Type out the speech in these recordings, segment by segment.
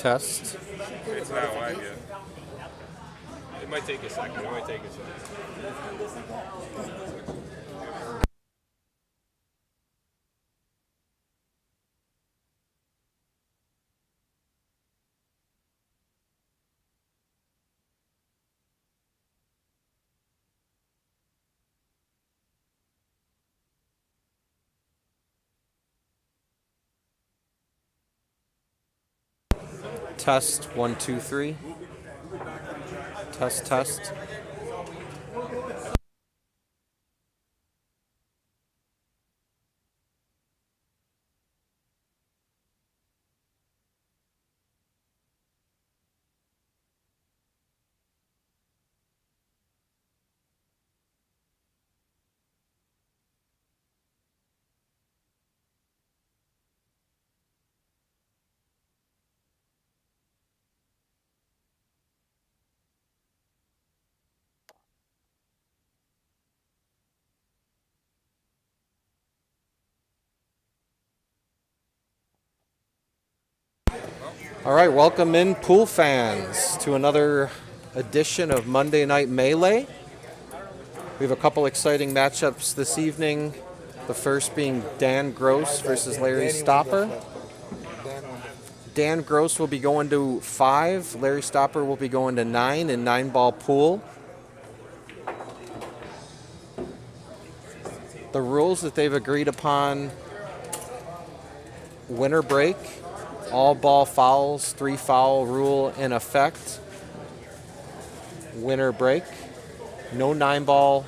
test. It's not live yet. It might take a second. Test 1, 2, 3. Test, test. All right, welcome in pool fans to another edition of Monday Night Melee. We have a couple exciting matchups this evening. The first being Dan Gross versus Larry Stopper. Dan Gross will be going to 5. Larry Stopper will be going to 9 in 9-ball pool. The rules that they've agreed upon: winner break, all ball fouls, 3-foul rule in effect. Winner break, no 9-ball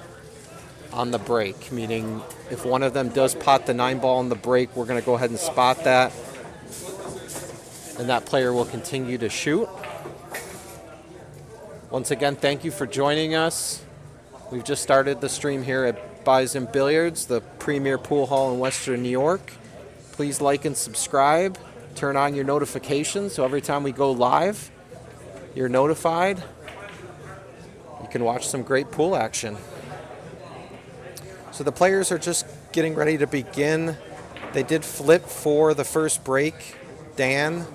on the break, meaning if one of them does pot the 9-ball on the break, we're going to go ahead and spot that, and that player will continue to shoot. Once again, thank you for joining us. We've just started the stream here at Bison Billiards, the premier pool hall in Western New York. Please like and subscribe. Turn on your notifications so every time we go live, you're notified. You can watch some great pool action. So the players are just getting ready to begin. They did flip for the first break. Dan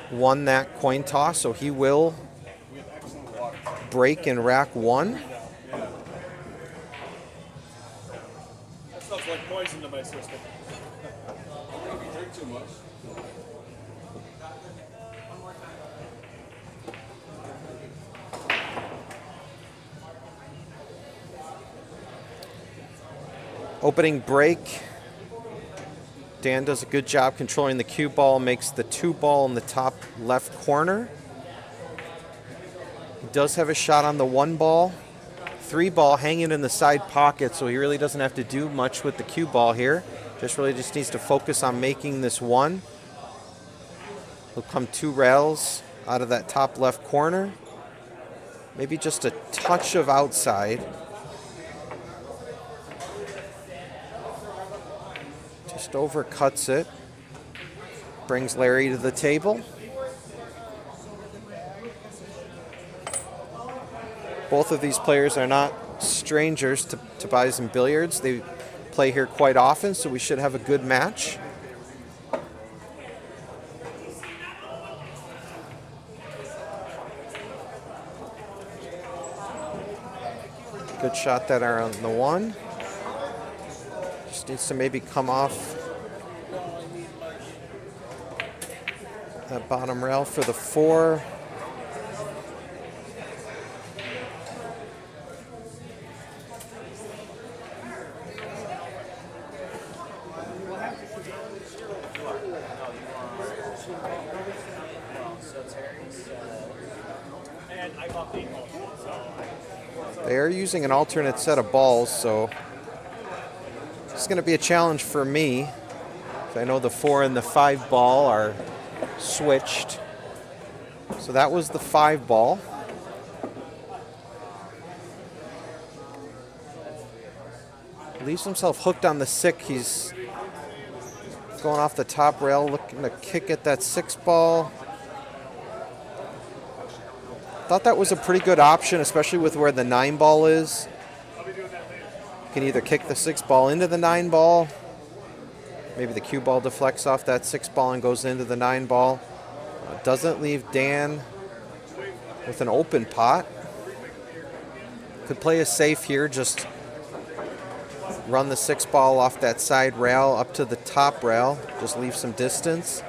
won that coin toss, so he will break in rack 1. That stuff's like poison to my system. Too much. Opening break. Dan does a good job controlling the cue ball, makes the 2-ball in the top left corner. He does have a shot on the 1-ball. 3-ball hanging in the side pocket, so he really doesn't have to do much with the cue ball here. Really just needs to focus on making this 1. He'll come 2 rails out of that top left corner. Maybe just a touch of outside. Just overcuts it. Brings Larry to the table. Both of these players are not strangers to Bison Billiards. They play here quite often, so we should have a good match. Good shot that are on the 1. Just needs to maybe come off that bottom rail for the 4. They are using an alternate set of balls, so it's going to be a challenge for me. I know the 4 and the 5 ball are switched. So that was the 5 ball. Leaves himself hooked on the 6. He's going off the top rail, looking to kick at that 6 ball. Thought that was a pretty good option, especially with where the 9 ball is. You can either kick the 6 ball into the 9 ball. Maybe the cue ball deflects off that 6 ball and goes into the 9 ball. Doesn't leave Dan with an open pot. Could play a safe here, just run the 6 ball off that side rail up to the top rail. Just leave some distance.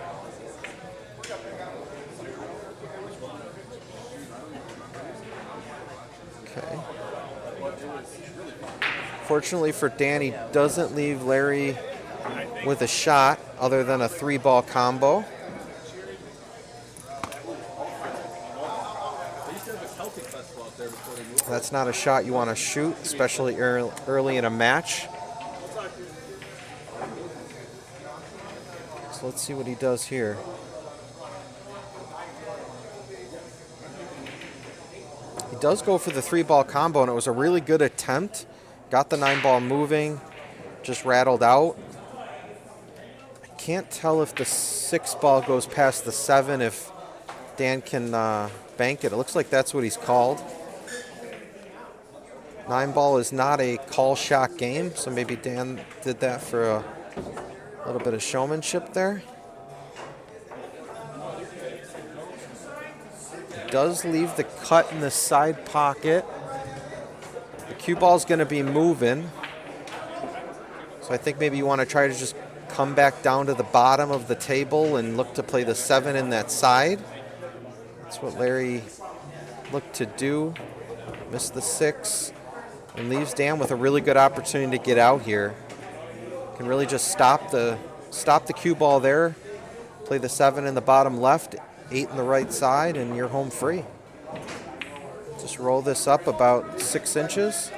Okay. Fortunately for Dan, he doesn't leave Larry with a shot other than a 3-ball combo. That's not a shot you want to shoot, especially early in a match. So let's see what he does here. He does go for the 3-ball combo, and it was a really good attempt. Got the 9-ball moving, just rattled out. I can't tell if the 6-ball goes past the 7, if Dan can bank it. It looks like that's what he's called. 9-ball is not a call shot game, so maybe Dan did that for a little bit of showmanship there. He does leave the cut in the side pocket. The cue ball's going to be moving, so I think maybe you want to try to just come back down to the bottom of the table and look to play the 7 in that side. That's what Larry looked to do. Missed the 6. And leaves Dan with a really good opportunity to get out here. Can really just stop the cue ball there, play the 7 in the bottom left, 8 in the right side, and you're home free. Just roll this up about 6 inches.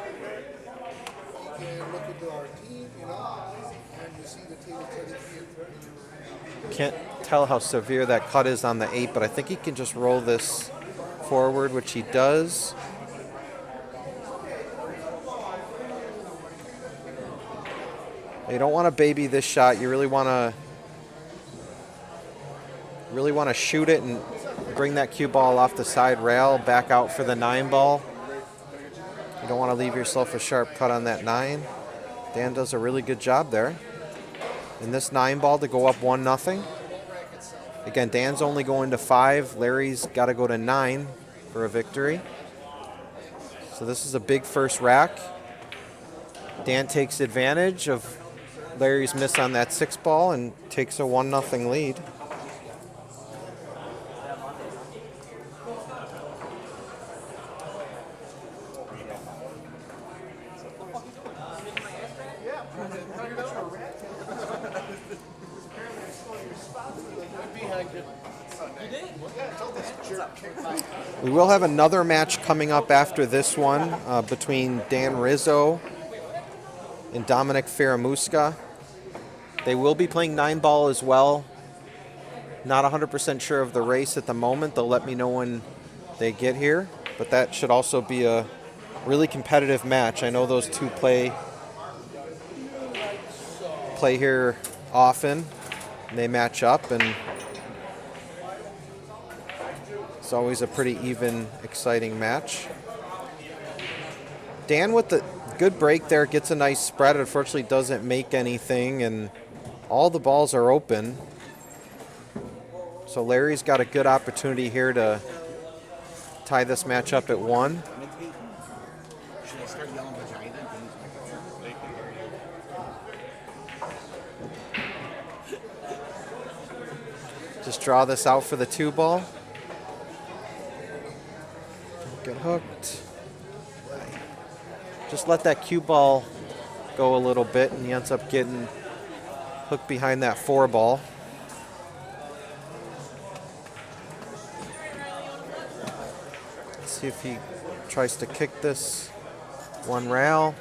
Can't tell how severe that cut is on the 8, but I think he can just roll this forward, which he does. You don't want to baby this shot. You really want to shoot it and bring that cue ball off the side rail, back out for the 9-ball. You don't want to leave yourself a sharp cut on that 9. Dan does a really good job there. In this 9-ball to go up 1-0. Again, Dan's only going to 5. Larry's got to go to 9 for a victory. So this is a big first rack. Dan takes advantage of Larry's miss on that 6-ball and takes a 1-0 lead. We will have another match coming up after this one between Dan Rizzo and Dominic Fieramusca. They will be playing 9-ball as well. Not 100% sure of the race at the moment. They'll let me know when they get here. But that should also be a really competitive match. I know those two play here often. And they match up, and it's always a pretty even, exciting match. Dan with the good break there, gets a nice spread. Unfortunately doesn't make anything, and all the balls are open. So Larry's got a good opportunity here to tie this match up at 1. Just draw this out for the 2-ball. Get hooked. Just let that cue ball go a little bit, and he ends up getting hooked behind that 4-ball. Let's see if he tries to kick this 1 rail.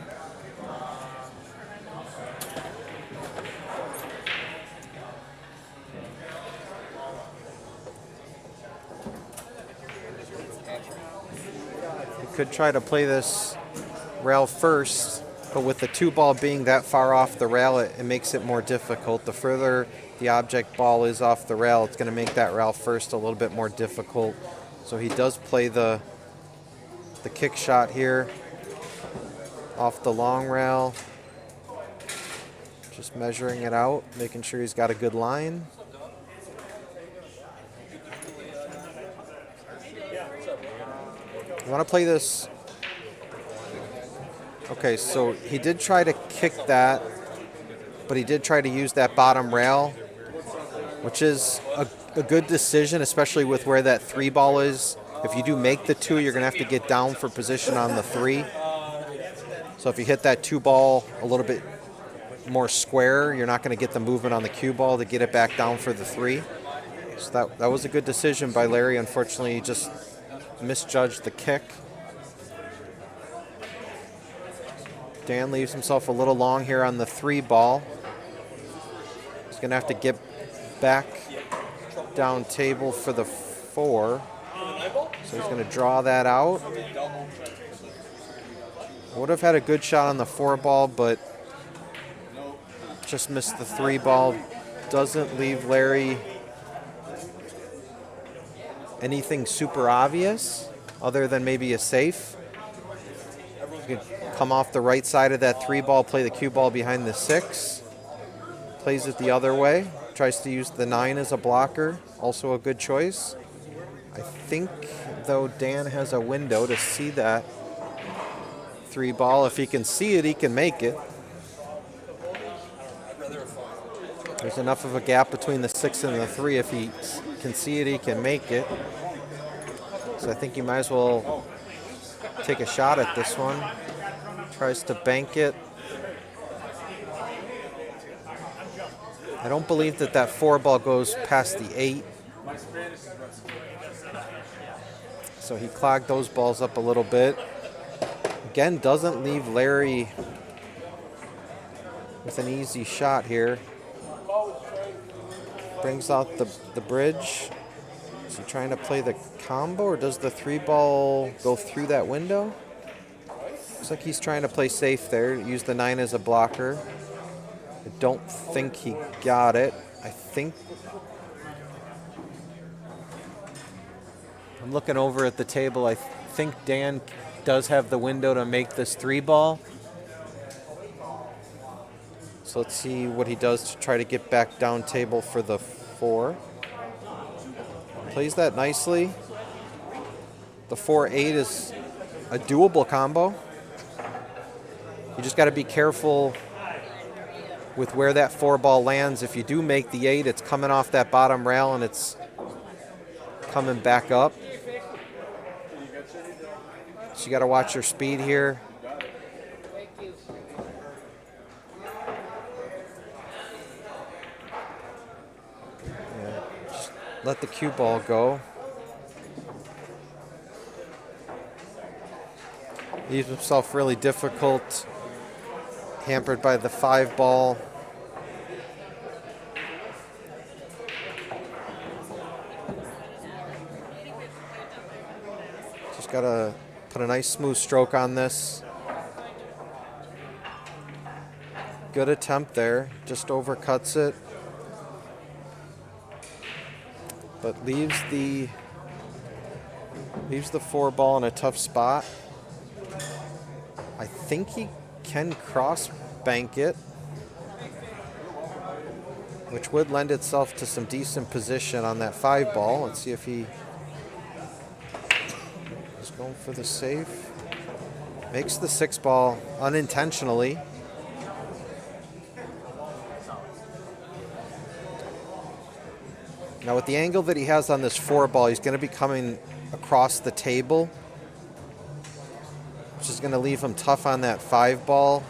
Could try to play this rail first, but with the 2-ball being that far off the rail, it makes it more difficult. The further the object ball is off the rail, it's going to make that rail first a little bit more difficult. So he does play the kick shot here off the long rail. Just measuring it out, making sure he's got a good line. You want to play this. Okay, so he did try to kick that, but he did try to use that bottom rail, which is a good decision, especially with where that 3 ball is. If you do make the 2, you're going to have to get down for position on the 3. So if you hit that 2 ball a little bit more square, you're not going to get the movement on the cue ball to get it back down for the 3. So that was a good decision by Larry. Unfortunately, he just misjudged the kick. Dan leaves himself a little long here on the 3 ball. He's going to have to get back down table for the 4. So he's going to draw that out. Would have had a good shot on the 4 ball, but just missed the 3 ball. Doesn't leave Larry anything super obvious other than maybe a safe. You could come off the right side of that 3 ball, play the cue ball behind the 6. Plays it the other way. Tries to use the 9 as a blocker. Also a good choice. I think, though, Dan has a window to see that 3 ball. If he can see it, he can make it. There's enough of a gap between the 6 and the 3. If he can see it, he can make it. So I think you might as well take a shot at this one. Tries to bank it. I don't believe that 4 ball goes past the 8. So he clogged those balls up a little bit. Again, doesn't leave Larry with an easy shot here. Brings out the bridge. Is he trying to play the combo, or does the 3 ball go through that window? Looks like he's trying to play safe there. Use the 9 as a blocker. I don't think he got it. I'm looking over at the table. I think Dan does have the window to make this 3 ball. So let's see what he does to try to get back down table for the 4. Plays that nicely. The 4-8 is a doable combo. You just got to be careful with where that 4 ball lands. If you do make the 8, it's coming off that bottom rail and it's coming back up. So you got to watch your speed here. Just let the cue ball go. Leaves himself really difficult, hampered by the 5 ball. Just got to put a nice smooth stroke on this. Good attempt there, just overcuts it. But leaves the 4 ball in a tough spot. I think he can cross bank it, which would lend itself to some decent position on that 5 ball. Let's see if he is going for the safe. Makes the 6 ball unintentionally. Now with the angle that he has on this 4 ball, he's going to be coming across the table, which is going to leave him tough on that 5 ball.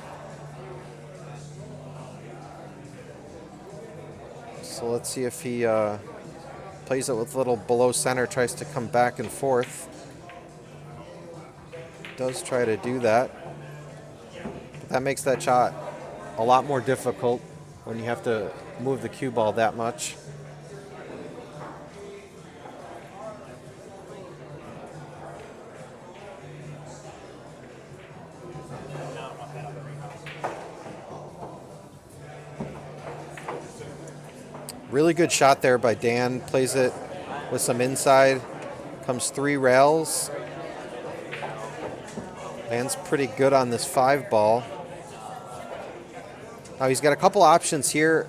So let's see if he plays it with a little below center, tries to come back and forth. Does try to do that. But that makes that shot a lot more difficult when you have to move the cue ball that much. Really good shot there by Dan. Plays it with some inside. Comes 3 rails. Lands pretty good on this 5 ball. Now he's got a couple options here.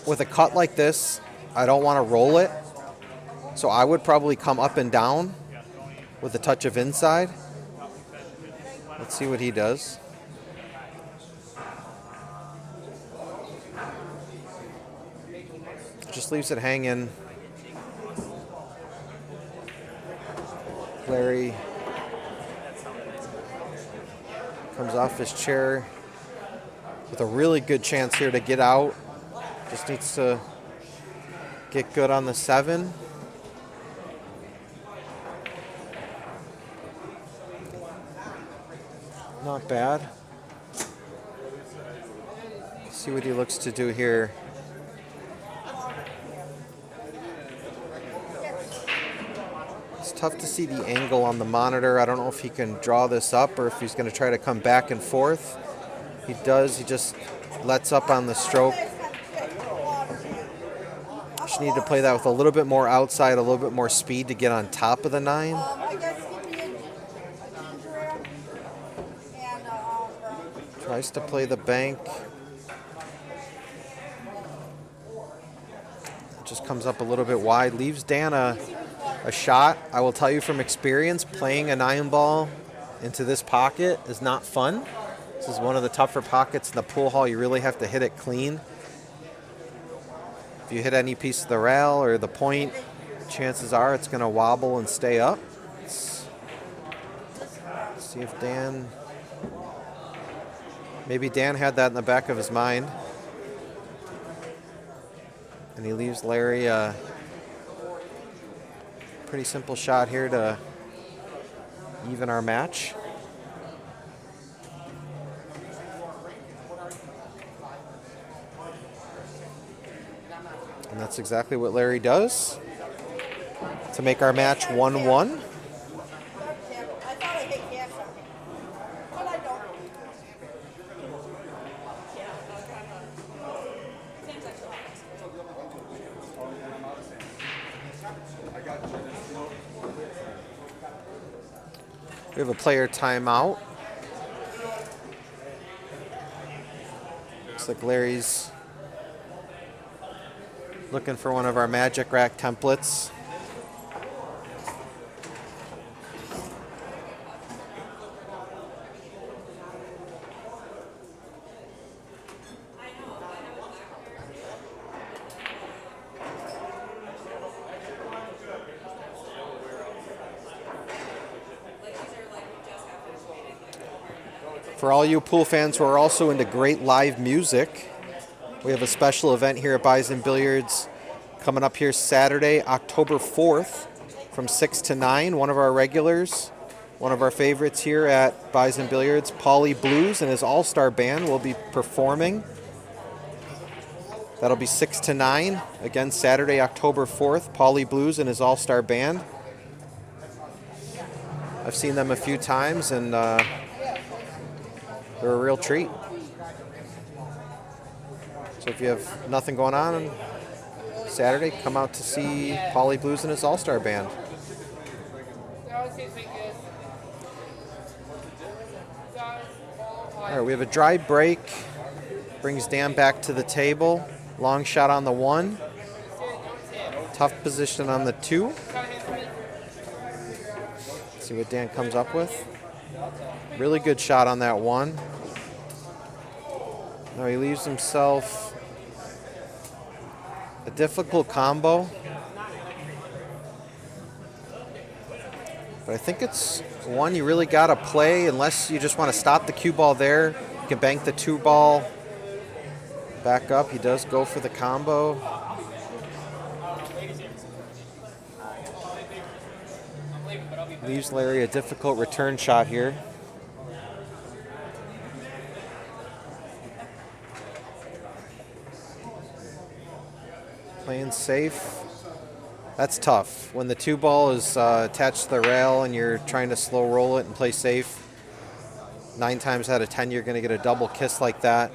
With a cut like this, I don't want to roll it. So I would probably come up and down with a touch of inside. Let's see what he does. Just leaves it hanging. Larry comes off his chair with a really good chance here to get out. Just needs to get good on the 7. Not bad. See what he looks to do here. It's tough to see the angle on the monitor. I don't know if he can draw this up or if he's going to try to come back and forth. He does. He just lets up on the stroke. Just need to play that with a little bit more outside, a little bit more speed to get on top of the 9. Tries to play the bank. Just comes up a little bit wide. Leaves Dan a shot. I will tell you from experience, playing a 9 ball into this pocket is not fun. This is one of the tougher pockets in the pool hall. You really have to hit it clean. If you hit any piece of the rail or the point, chances are it's going to wobble and stay up. Let's see if Dan... Maybe Dan had that in the back of his mind. And he leaves Larry a pretty simple shot here to even our match. And that's exactly what Larry does to make our match 1-1. We have a player timeout. Looks like Larry's looking for one of our Magic Rack templates. For all you pool fans who are also into great live music, we have a special event here at Bison Billiards coming up here Saturday, October 4th from 6 to 9. One of our regulars, one of our favorites here at Bison Billiards, Paulie Blues and his all-star band will be performing. That'll be 6 to 9. Again, Saturday, October 4th, Paulie Blues and his all-star band. I've seen them a few times and they're a real treat. So if you have nothing going on Saturday, come out to see Paulie Blues and his all-star band. All right, we have a dry break. Brings Dan back to the table. Long shot on the 1. Tough position on the 2. See what Dan comes up with. Really good shot on that 1. Now he leaves himself a difficult combo. But I think it's one you really got to play unless you just want to stop the cue ball there. You can bank the 2 ball back up. He does go for the combo. Leaves Larry a difficult return shot here. Playing safe. That's tough. When the 2 ball is attached to the rail and you're trying to slow roll it and play safe, 9 times out of 10 you're going to get a double kiss like that.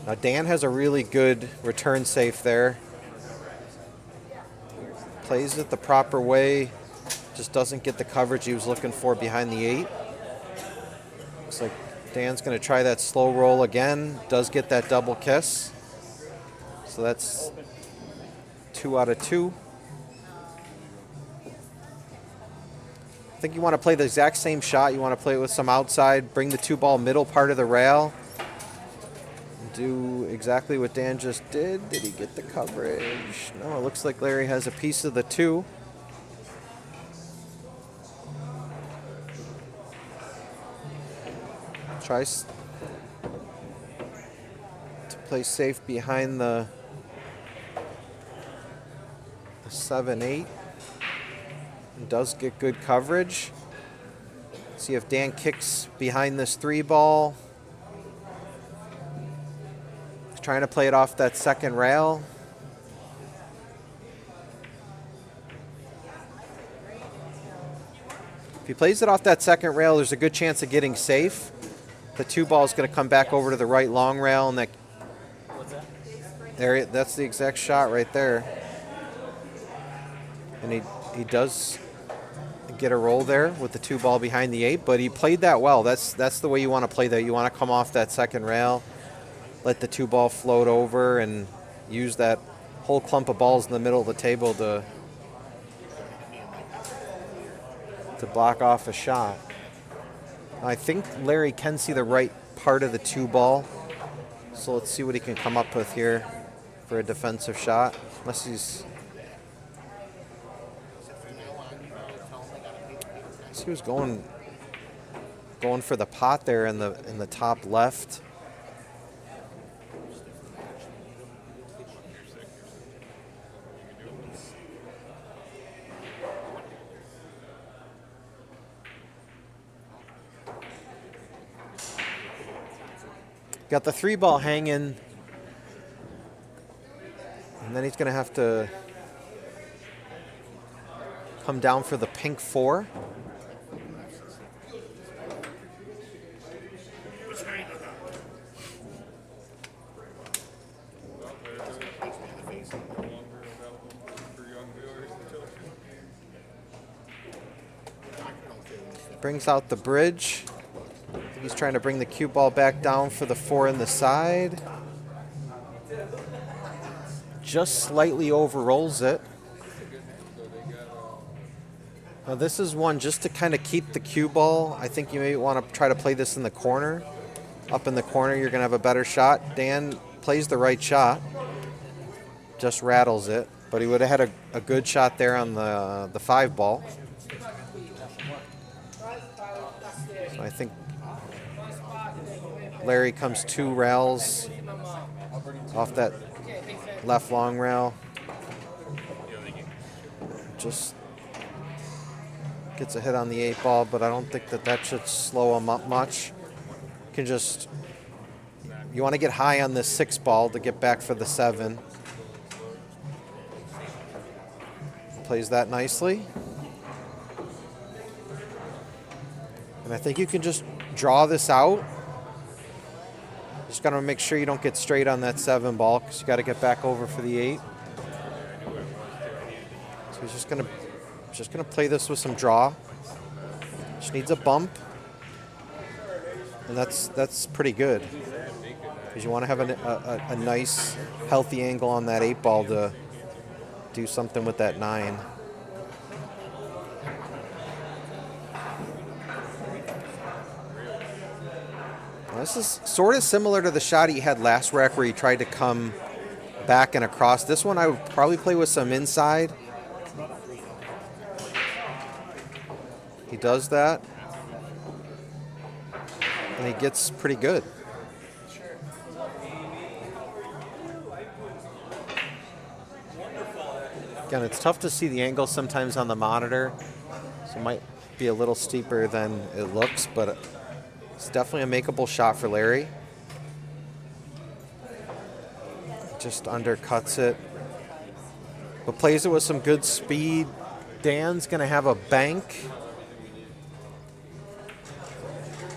Now Dan has a really good return safe there. Plays it the proper way. Just doesn't get the coverage he was looking for behind the 8. Looks like Dan's going to try that slow roll again. Does get that double kiss. So that's 2 out of 2. I think you want to play the exact same shot. You want to play it with some outside, bring the 2-ball middle part of the rail. Do exactly what Dan just did. Did he get the coverage? No, it looks like Larry has a piece of the 2. Tries to play safe behind the 7-8. And does get good coverage. See if Dan kicks behind this 3-ball. He's trying to play it off that second rail. If he plays it off that second rail, there's a good chance of getting safe. The 2-ball is going to come back over to the right long rail, and that's the exact shot right there. And he does get a roll there with the 2-ball behind the 8, but he played that well. That's the way you want to play that. You want to come off that second rail, let the 2-ball float over, and use that whole clump of balls in the middle of the table to block off a shot. I think Larry can see the right part of the 2-ball, so let's see what he can come up with here for a defensive shot. Unless he was going for the pot there in the top left. Got the 3-ball hanging, and then he's going to have to come down for the pink 4. Brings out the bridge. He's trying to bring the cue ball back down for the 4 in the side. Just slightly overrolls it. Now this is one just to kind of keep the cue ball. I think you may want to try to play this in the corner. Up in the corner, you're going to have a better shot. Dan plays the right shot. Just rattles it. But he would have had a good shot there on the 5-ball. So I think Larry comes 2 rails off that left long rail. Just gets a hit on the 8-ball, but I don't think that should slow him up much. You want to get high on this 6-ball to get back for the 7. Plays that nicely. And I think you can just draw this out. Just got to make sure you don't get straight on that 7-ball because you got to get back over for the 8. So he's just gonna play this with some draw. Just needs a bump, and that's pretty good because you want to have a nice, healthy angle on that 8-ball to do something with that 9. This is sort of similar to the shot he had last rack where he tried to come back and across. This one I would probably play with some inside. He does that. And he gets pretty good. Again, it's tough to see the angle sometimes on the monitor. So it might be a little steeper than it looks, but it's definitely a makeable shot for Larry. Just undercuts it. But plays it with some good speed. Dan's going to have a bank.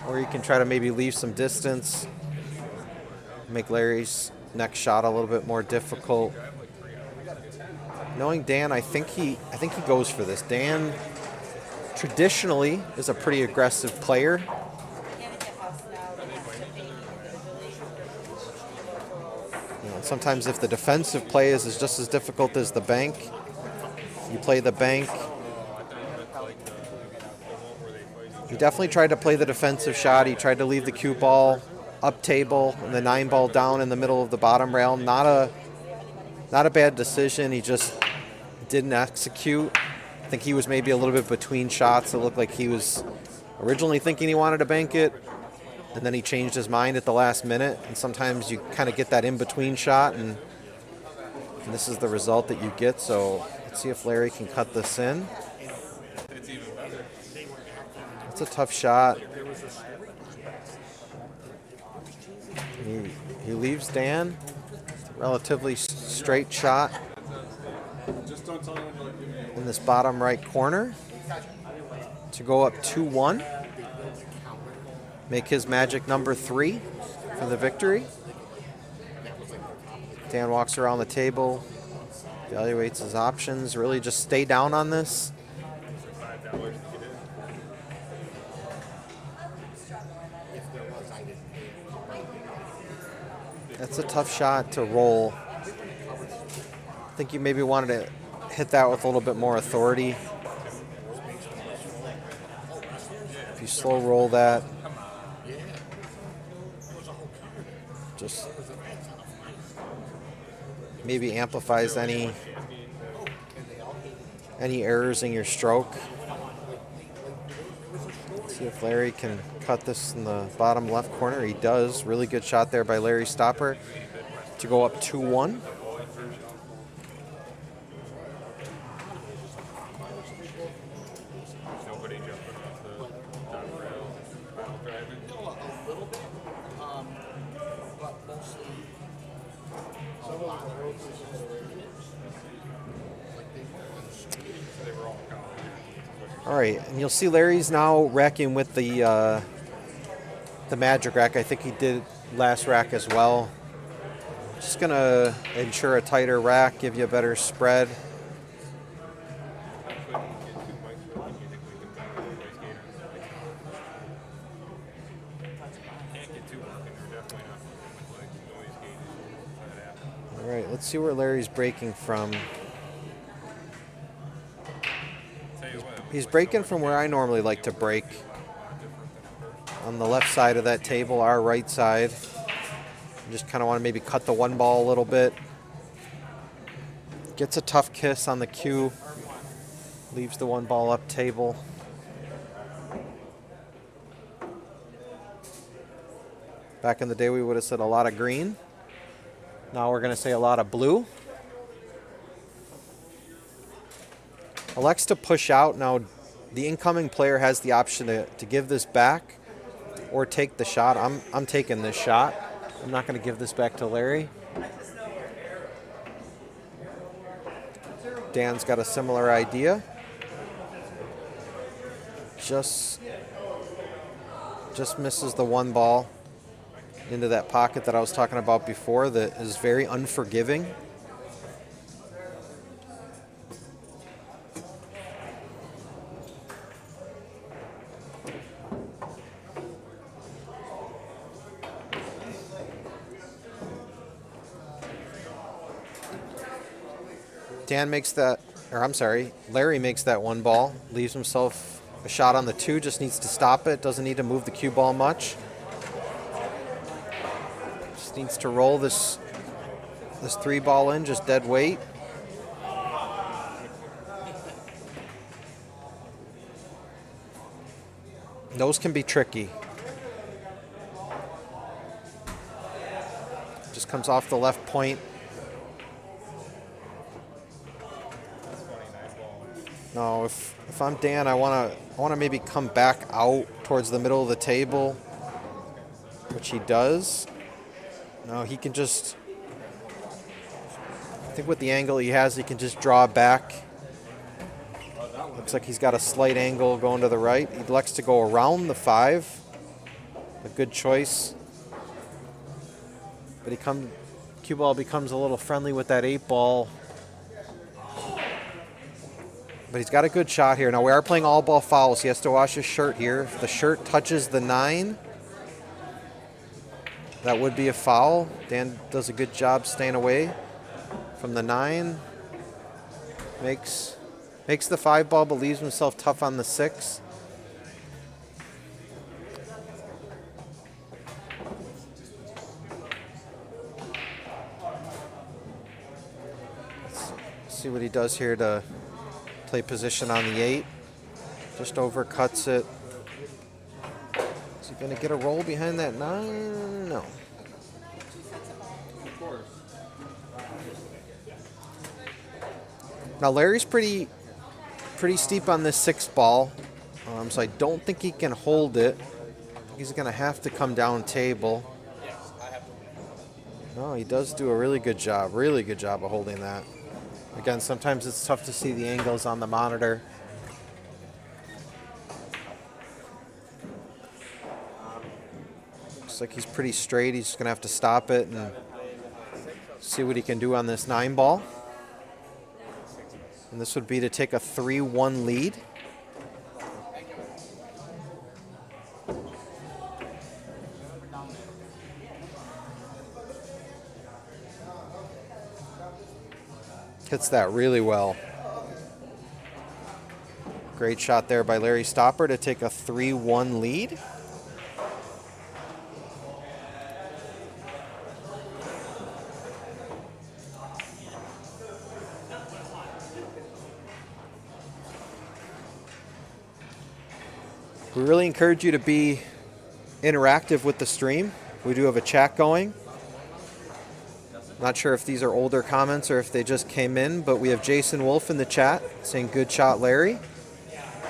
Or you can try to maybe leave some distance. Make Larry's next shot a little bit more difficult. Knowing Dan, I think he goes for this. Dan traditionally is a pretty aggressive player. Sometimes if the defensive play is just as difficult as the bank, you play the bank. He definitely tried to play the defensive shot. He tried to leave the cue ball up table and the 9 ball down in the middle of the bottom rail. Not a bad decision. He just didn't execute. I think he was maybe a little bit between shots. It looked like he was originally thinking he wanted to bank it, and then he changed his mind at the last minute. And sometimes you kind of get that in-between shot, and this is the result that you get. So let's see if Larry can cut this in. It's a tough shot. He leaves Dan. Relatively straight shot in this bottom right corner to go up 2-1. Make his magic number 3 for the victory. Dan walks around the table, evaluates his options. Really just stay down on this. That's a tough shot to roll. I think you maybe wanted to hit that with a little bit more authority. If you slow roll that, just maybe amplifies any errors in your stroke. Let's see if Larry can cut this in the bottom left corner. He does. Really good shot there by Larry Stopper to go up 2-1. All right, and you'll see Larry's now racking with the magic rack. I think he did last rack as well. Just gonna ensure a tighter rack, give you a better spread. All right, let's see where Larry's breaking from. He's breaking from where I normally like to break. On the left side of that table, our right side. Just kind of want to maybe cut the 1 ball a little bit. Gets a tough kiss on the cue. Leaves the 1 ball up table. Back in the day, we would have said a lot of green. Now we're going to say a lot of blue. Elects to push out. Now, the incoming player has the option to give this back or take the shot. I'm taking this shot. I'm not going to give this back to Larry. Dan's got a similar idea. Just misses the 1 ball into that pocket that I was talking about before that is very unforgiving. Larry makes that 1 ball, leaves himself a shot on the 2, just needs to stop it, doesn't need to move the cue ball much. Just needs to roll this 3 ball in, just dead weight. Those can be tricky. Just comes off the left point. No, if I'm Dan, I want to maybe come back out towards the middle of the table, which he does. No, he can just, I think with the angle he has, he can just draw back. Looks like he's got a slight angle going to the right. He elects to go around the 5. A good choice. But cue ball becomes a little friendly with that 8 ball. But he's got a good shot here. Now we are playing all ball fouls. He has to wash his shirt here. If the shirt touches the 9, That would be a foul. Dan does a good job staying away from the 9. Makes the 5 ball, but leaves himself tough on the 6. Let's see what he does here to play position on the 8. Just overcuts it. Is he going to get a roll behind that 9? No. Now Larry's pretty steep on this 6 ball, so I don't think he can hold it. He's going to have to come down table. No, he does do a really good job of holding that. Again, sometimes it's tough to see the angles on the monitor. Looks like he's pretty straight. He's just going to have to stop it and see what he can do on this 9 ball. And this would be to take a 3-1 lead. Hits that really well. Great shot there by Larry Stopper to take a 3-1 lead. We really encourage you to be interactive with the stream. We do have a chat going. Not sure if these are older comments or if they just came in, but we have Jason Wolf in the chat saying good shot, Larry.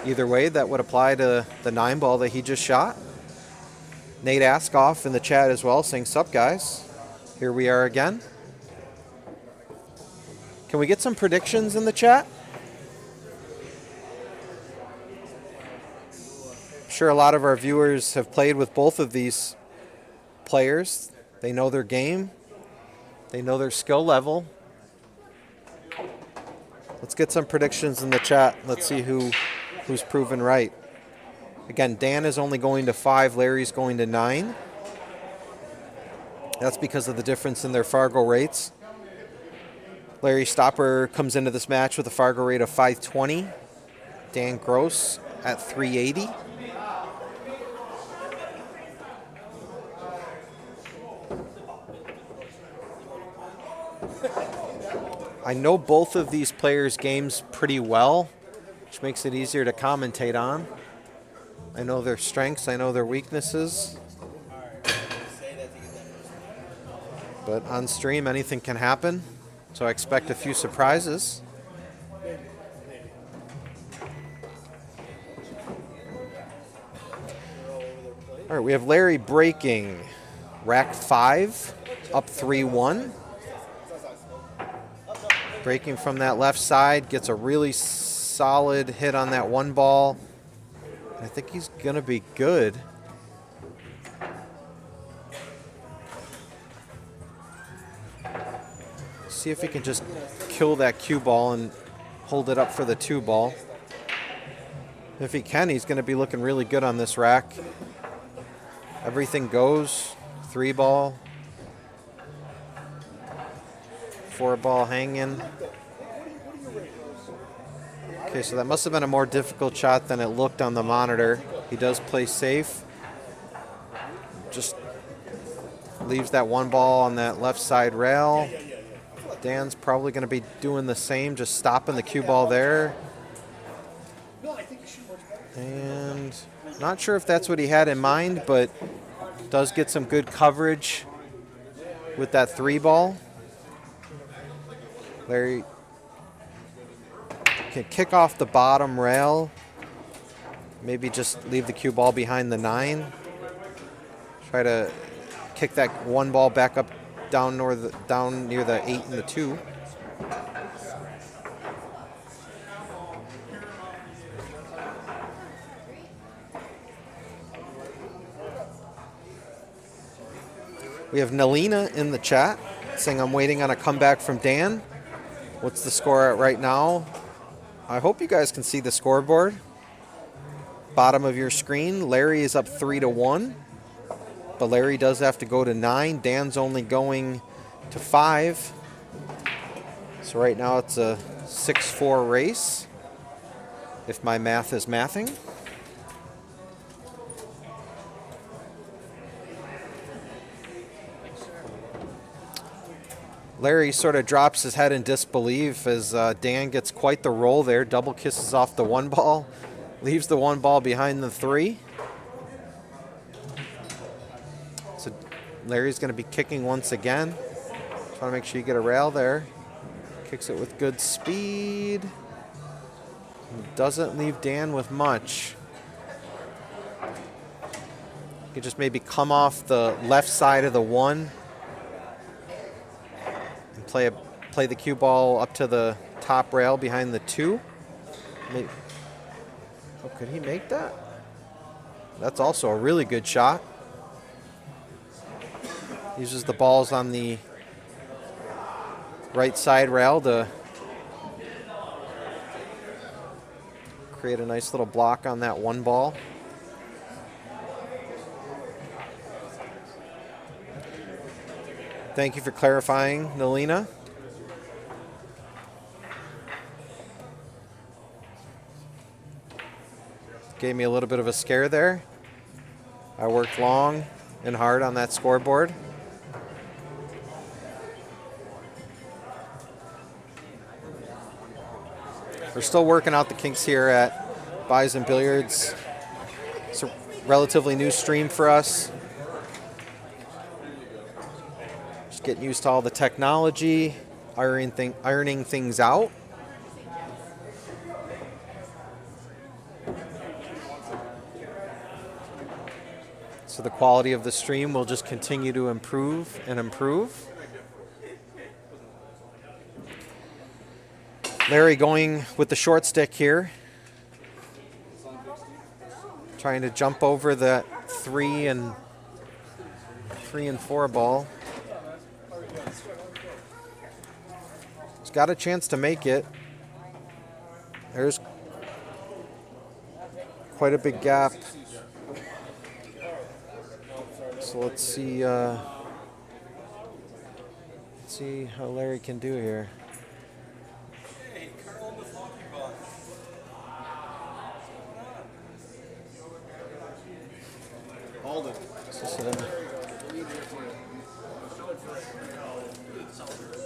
Either way, that would apply to the 9 ball that he just shot. Nate Askoff in the chat as well saying, sup guys. Here we are again. Can we get some predictions in the chat? I'm sure a lot of our viewers have played with both of these players. They know their game. They know their skill level. Let's get some predictions in the chat. Let's see who's proven right. Again, Dan is only going to 5. Larry's going to 9. That's because of the difference in their Fargo rates. Larry Stopper comes into this match with a Fargo rate of 520. Dan Gross at 380. I know both of these players' games pretty well, which makes it easier to commentate on. I know their strengths, I know their weaknesses. But on stream, anything can happen, so I expect a few surprises. All right, we have Larry breaking rack 5, up 3-1. Breaking from that left side, gets a really solid hit on that 1 ball. I think he's going to be good. See if he can just kill that cue ball and hold it up for the 2 ball. If he can, he's going to be looking really good on this rack. Everything goes. 3 ball. 4 ball hanging. Okay, so that must have been a more difficult shot than it looked on the monitor. He does play safe. Just leaves that 1 ball on that left side rail. Dan's probably going to be doing the same, just stopping the cue ball there. And not sure if that's what he had in mind, but does get some good coverage with that 3 ball. Larry can kick off the bottom rail. Maybe just leave the cue ball behind the 9. Try to kick that 1 ball back up down near the 8 and the 2. We have Nalina in the chat saying, I'm waiting on a comeback from Dan. What's the score at right now? I hope you guys can see the scoreboard. Bottom of your screen, Larry is up 3-1. but Larry does have to go to 9. Dan's only going to 5. So right now it's a 6-4 race, if my math is mathing. Larry sort of drops his head in disbelief as Dan gets quite the roll there. Double kisses off the 1 ball, leaves the 1 ball behind the 3. So Larry's going to be kicking once again. Trying to make sure you get a rail there. Kicks it with good speed. Doesn't leave Dan with much. You just maybe come off the left side of the 1 and play the cue ball up to the top rail behind the 2. Maybe. Oh, could he make that? That's also a really good shot. Uses the balls on the right side rail to create a nice little block on that 1 ball. Thank you for clarifying, Nalina. Gave me a little bit of a scare there. I worked long and hard on that scoreboard. We're still working out the kinks here at Bison Billiards. It's a relatively new stream for us. Just getting used to all the technology, ironing things out. So the quality of the stream will just continue to improve and improve. Larry going with the short stick here. Trying to jump over that 3 and 4 ball. He's got a chance to make it. There's quite a big gap. So let's see how Larry can do here.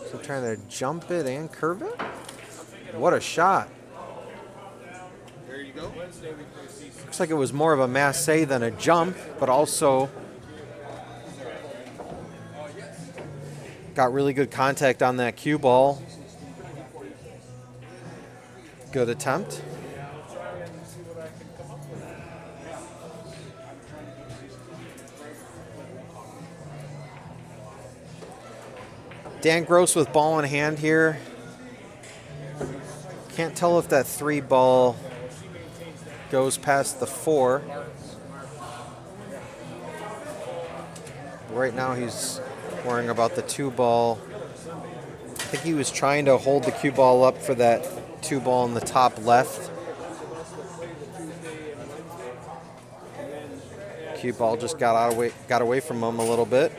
So trying to jump it and curve it. What a shot. There you go. Looks like it was more of a masse than a jump, but also got really good contact on that cue ball. Good attempt. Dan Gross with ball in hand here. Can't tell if that 3 ball goes past the 4. Right now he's worrying about the 2 ball. I think he was trying to hold the cue ball up for that 2 ball in the top left. Cue ball just got away from him a little bit.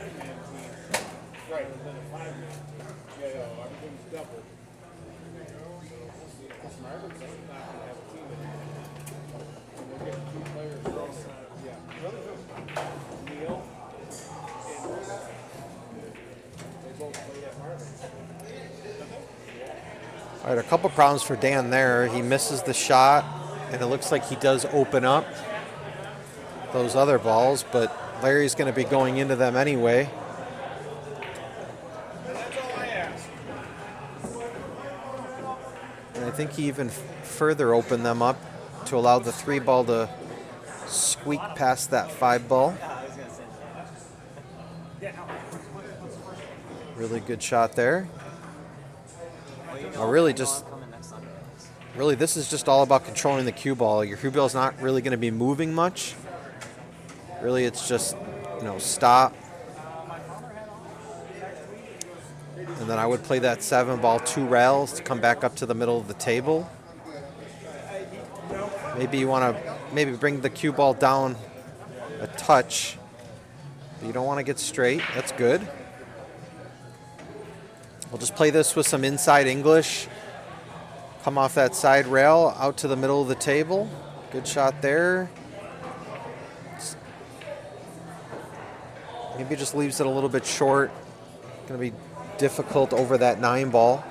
All right, a couple problems for Dan there. He misses the shot, and it looks like he does open up those other balls, but Larry's going to be going into them anyway. And I think he even further opened them up to allow the 3 ball to squeak past that 5 ball. Really good shot there. Really, this is just all about controlling the cue ball. Your cue ball is not really going to be moving much. Really, it's just, stop. And then I would play that 7 ball 2 rails to come back up to the middle of the table. Maybe you want to bring the cue ball down a touch You don't want to get straight. That's good. We'll just play this with some inside English. Come off that side rail, out to the middle of the table. Good shot there. Maybe just leaves it a little bit short. Going to be difficult over that 9 ball.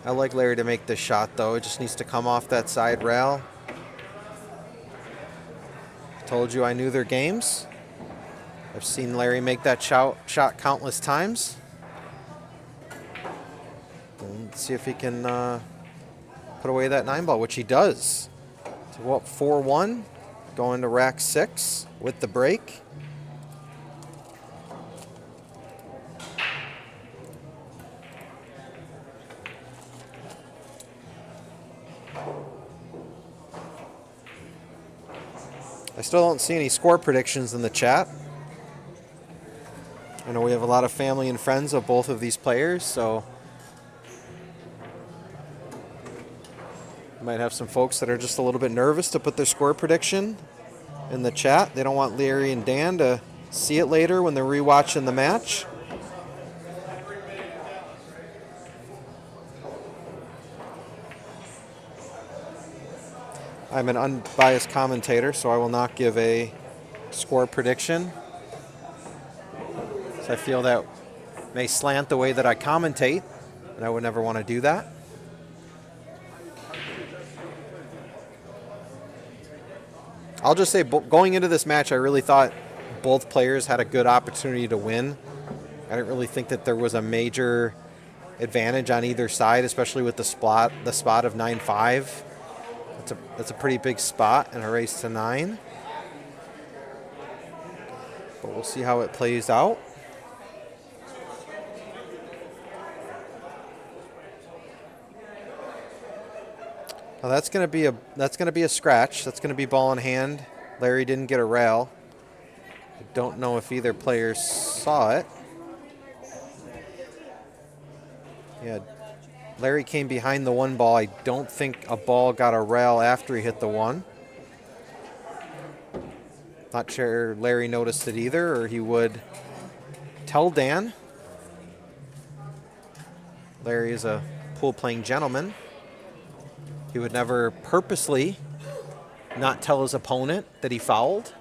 I like Larry to make this shot, though. It just needs to come off that side rail. Told you I knew their games. I've seen Larry make that shot countless times. Let's see if he can put away that 9 ball, which he does. So go up 4-1, going to rack 6 with the break. I still don't see any score predictions in the chat. I know we have a lot of family and friends of both of these players, so might have some folks that are just a little bit nervous to put their score prediction in the chat. They don't want Larry and Dan to see it later when they're rewatching the match. I'm an unbiased commentator, so I will not give a score prediction. So I feel that may slant the way that I commentate, and I would never want to do that. I'll just say, going into this match, I really thought both players had a good opportunity to win. I didn't really think that there was a major advantage on either side, especially with the spot of 9-5. That's a pretty big spot in a race to 9. But we'll see how it plays out. Now that's going to be a scratch. That's going to be ball in hand. Larry didn't get a rail. I don't know if either player saw it. Yeah, Larry came behind the 1 ball. I don't think a ball got a rail after he hit the 1. Not sure Larry noticed it either, or he would tell Dan. Larry is a pool-playing gentleman. He would never purposely not tell his opponent that he fouled.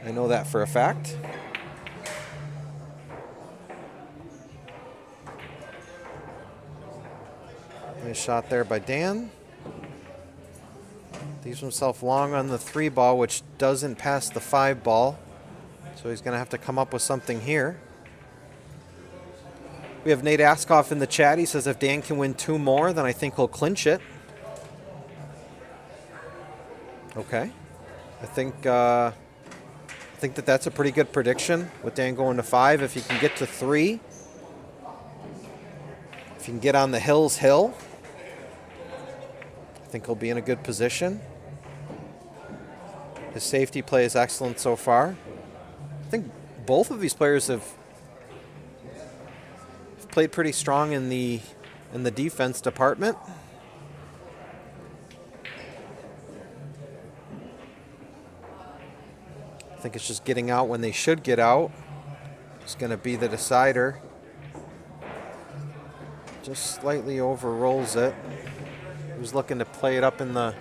I know that for a fact. Nice shot there by Dan. Leaves himself long on the 3 ball, which doesn't pass the 5 ball. So he's going to have to come up with something here. We have Nate Askoff in the chat. He says if Dan can win 2 more, then I think he'll clinch it. Okay. I think that's a pretty good prediction with Dan going to 5. If he can get to 3, if he can get on the Hills Hill, I think he'll be in a good position. His safety play is excellent so far. I think both of these players have played pretty strong in the defense department. I think it's just getting out when they should get out. It's going to be the decider. Just slightly overrolls it. He was looking to play it up in the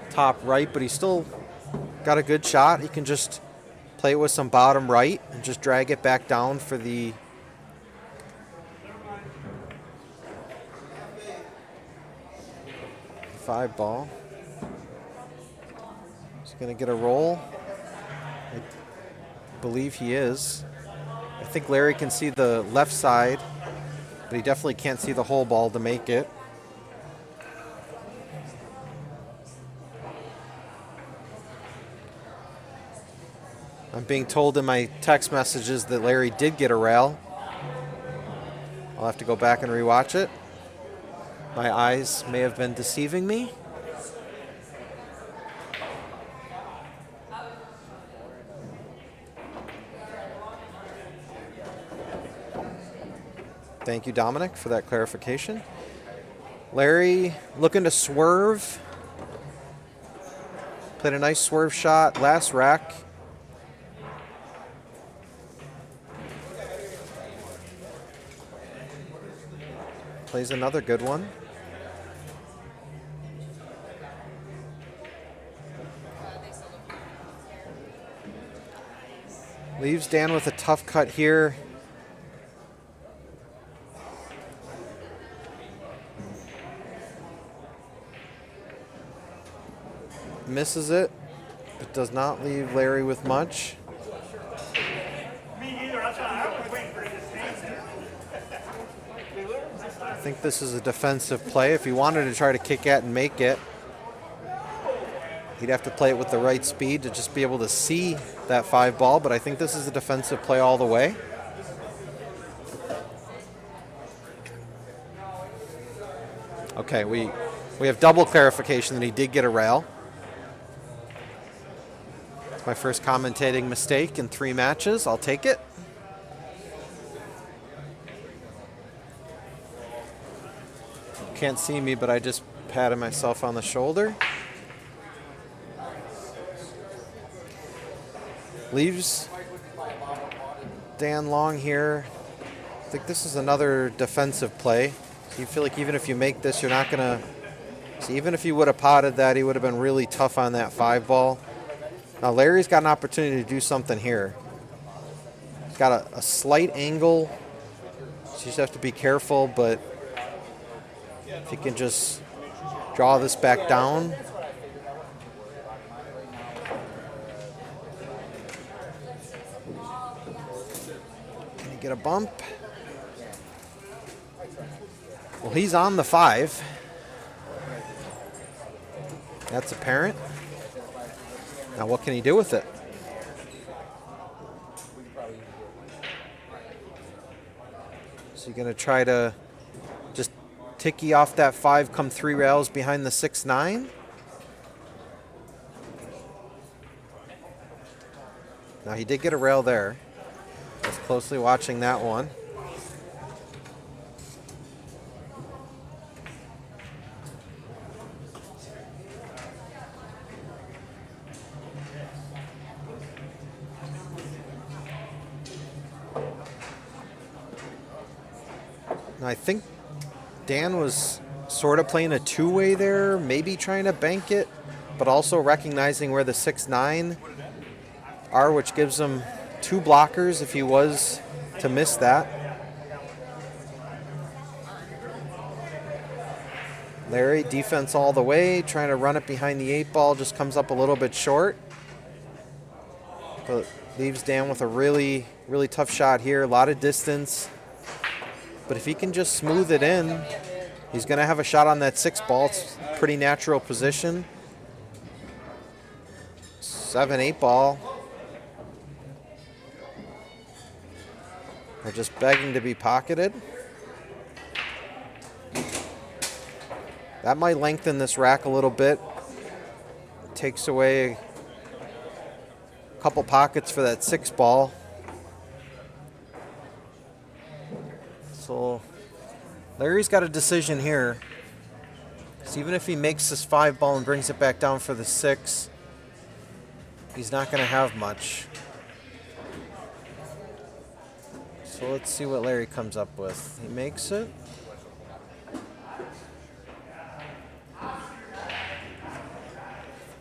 top right, but he still got a good shot. He can just play it with some bottom right and just drag it back down for the five ball. He's going to get a roll. I believe he is. I think Larry can see the left side, but he definitely can't see the whole ball to make it. I'm being told in my text messages that Larry did get a rail. I'll have to go back and rewatch it. My eyes may have been deceiving me. Thank you, Dominic, for that clarification. Larry looking to swerve Played a nice swerve shot last rack. Plays another good one. Leaves Dan with a tough cut here. Misses it, but does not leave Larry with much. I think this is a defensive play. If he wanted to try to kick at and make it, he'd have to play it with the right speed to just be able to see that 5 ball, but I think this is a defensive play all the way. Okay, we have double clarification that he did get a rail. It's my first commentating mistake in 3 matches. I'll take it. Can't see me, but I just patted myself on the shoulder. Leaves Dan long here. I think this is another defensive play. So you feel like even if you make this, you're not going to... So even if he would have potted that, he would have been really tough on that 5 ball. Now Larry's got an opportunity to do something here. He's got a slight angle. So you just have to be careful, but if he can just draw this back down. Can he get a bump? Well, he's on the 5. That's apparent. Now what can he do with it? So you're going to try to just ticky off that 5, come 3 rails behind the 6-9. Now he did get a rail there. I was closely watching that one. Now I think Dan was sort of playing a 2-way there, maybe trying to bank it, but also recognizing where the 6-9 are, which gives him 2 blockers if he was to miss that. Larry, defense all the way, trying to run it behind the 8 ball, just comes up a little bit short. But leaves Dan with a really, really tough shot here, a lot of distance. But if he can just smooth it in, he's going to have a shot on that 6 ball. It's a pretty natural position. 7-8 ball. They're just begging to be pocketed. That might lengthen this rack a little bit. Takes away a couple pockets for that 6 ball. So Larry's got a decision here. So even if he makes this 5 ball and brings it back down for the 6, he's not going to have much. So let's see what Larry comes up with. He makes it.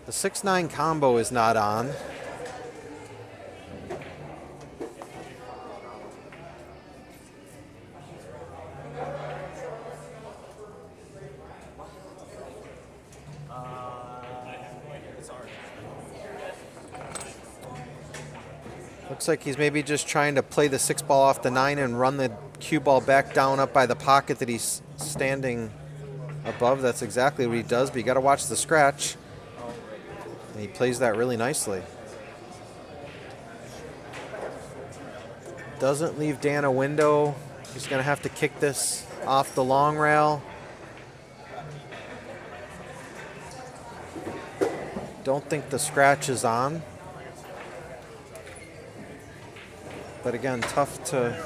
The 6-9 combo is not on. Looks like he's maybe just trying to play the 6 ball off the 9 and run the cue ball back down up by the pocket that he's standing above. That's exactly what he does, but you got to watch the scratch. And he plays that really nicely. Doesn't leave Dan a window. He's going to have to kick this off the long rail. Don't think the scratch is on. But again, tough to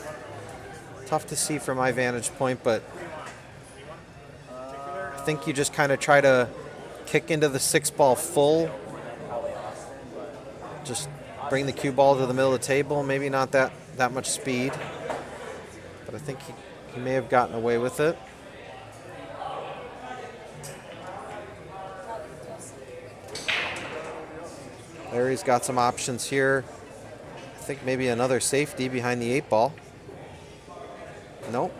see from my vantage point, but I think you just kind of try to kick into the 6 ball full just bring the cue ball to the middle of the table. Maybe not that much speed, but I think he may have gotten away with it. Larry's got some options here. I think maybe another safety behind the 8 ball. Nope.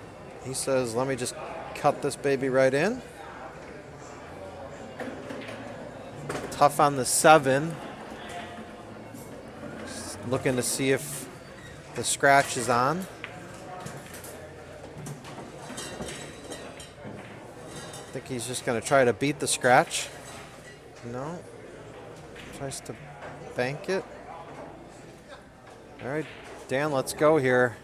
He says, let me just cut this baby right in. Tough on the 7. Just looking to see if the scratch is on. I think he's just going to try to beat the scratch. No. Tries to bank it. All right, Dan, let's go here.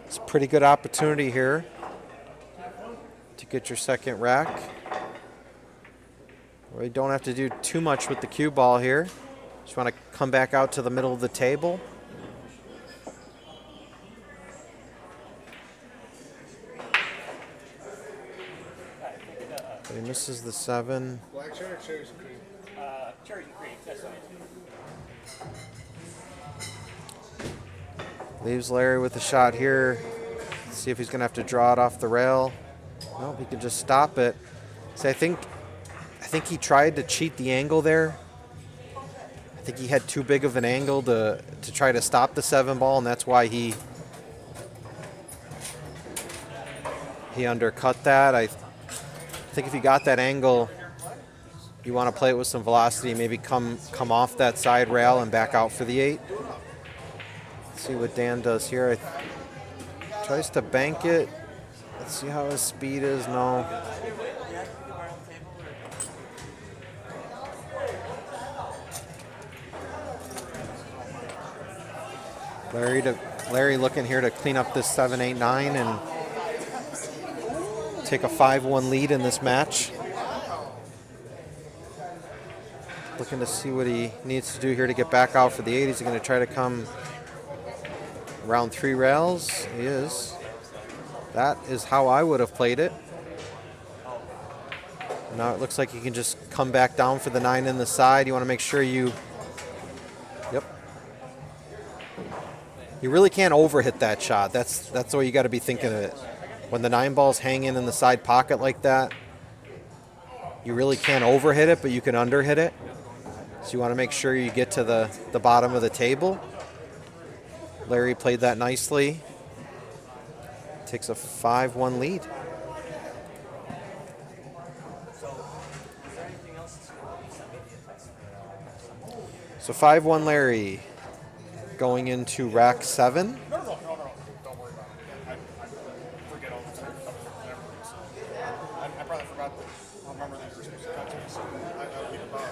It's a pretty good opportunity here to get your second rack. We don't have to do too much with the cue ball here. Just want to come back out to the middle of the table. But he misses the 7. Black cherry or cherries and cream? Cherries and cream, that's fine. Leaves Larry with a shot here. Let's see if he's going to have to draw it off the rail. No, he can just stop it. See, I think he tried to cheat the angle there. I think he had too big of an angle to try to stop the 7 ball, and that's why he undercut that. I think if you got that angle, you want to play it with some velocity, maybe come off that side rail and back out for the 8. Let's see what Dan does here. Tries to bank it. Let's see how his speed is. No. Larry looking here to clean up this 7-8-9 and take a 5-1 lead in this match. Looking to see what he needs to do here to get back out for the 8. He's going to try to come around 3 rails. He is. That is how I would have played it. Now it looks like you can just come back down for the 9 in the side. You want to make sure you... Yep. You really can't overhit that shot. That's the way you got to be thinking of it. When the 9 ball's hanging in the side pocket like that, you really can't overhit it, but you can underhit it. So you want to make sure you get to the bottom of the table. Larry played that nicely. Takes a 5-1 lead. So 5-1 Larry going into rack 7. No. Don't worry about it. I forget all the time. I probably forgot that. I remember that you were supposed to cut to me, so I'll leave it about it.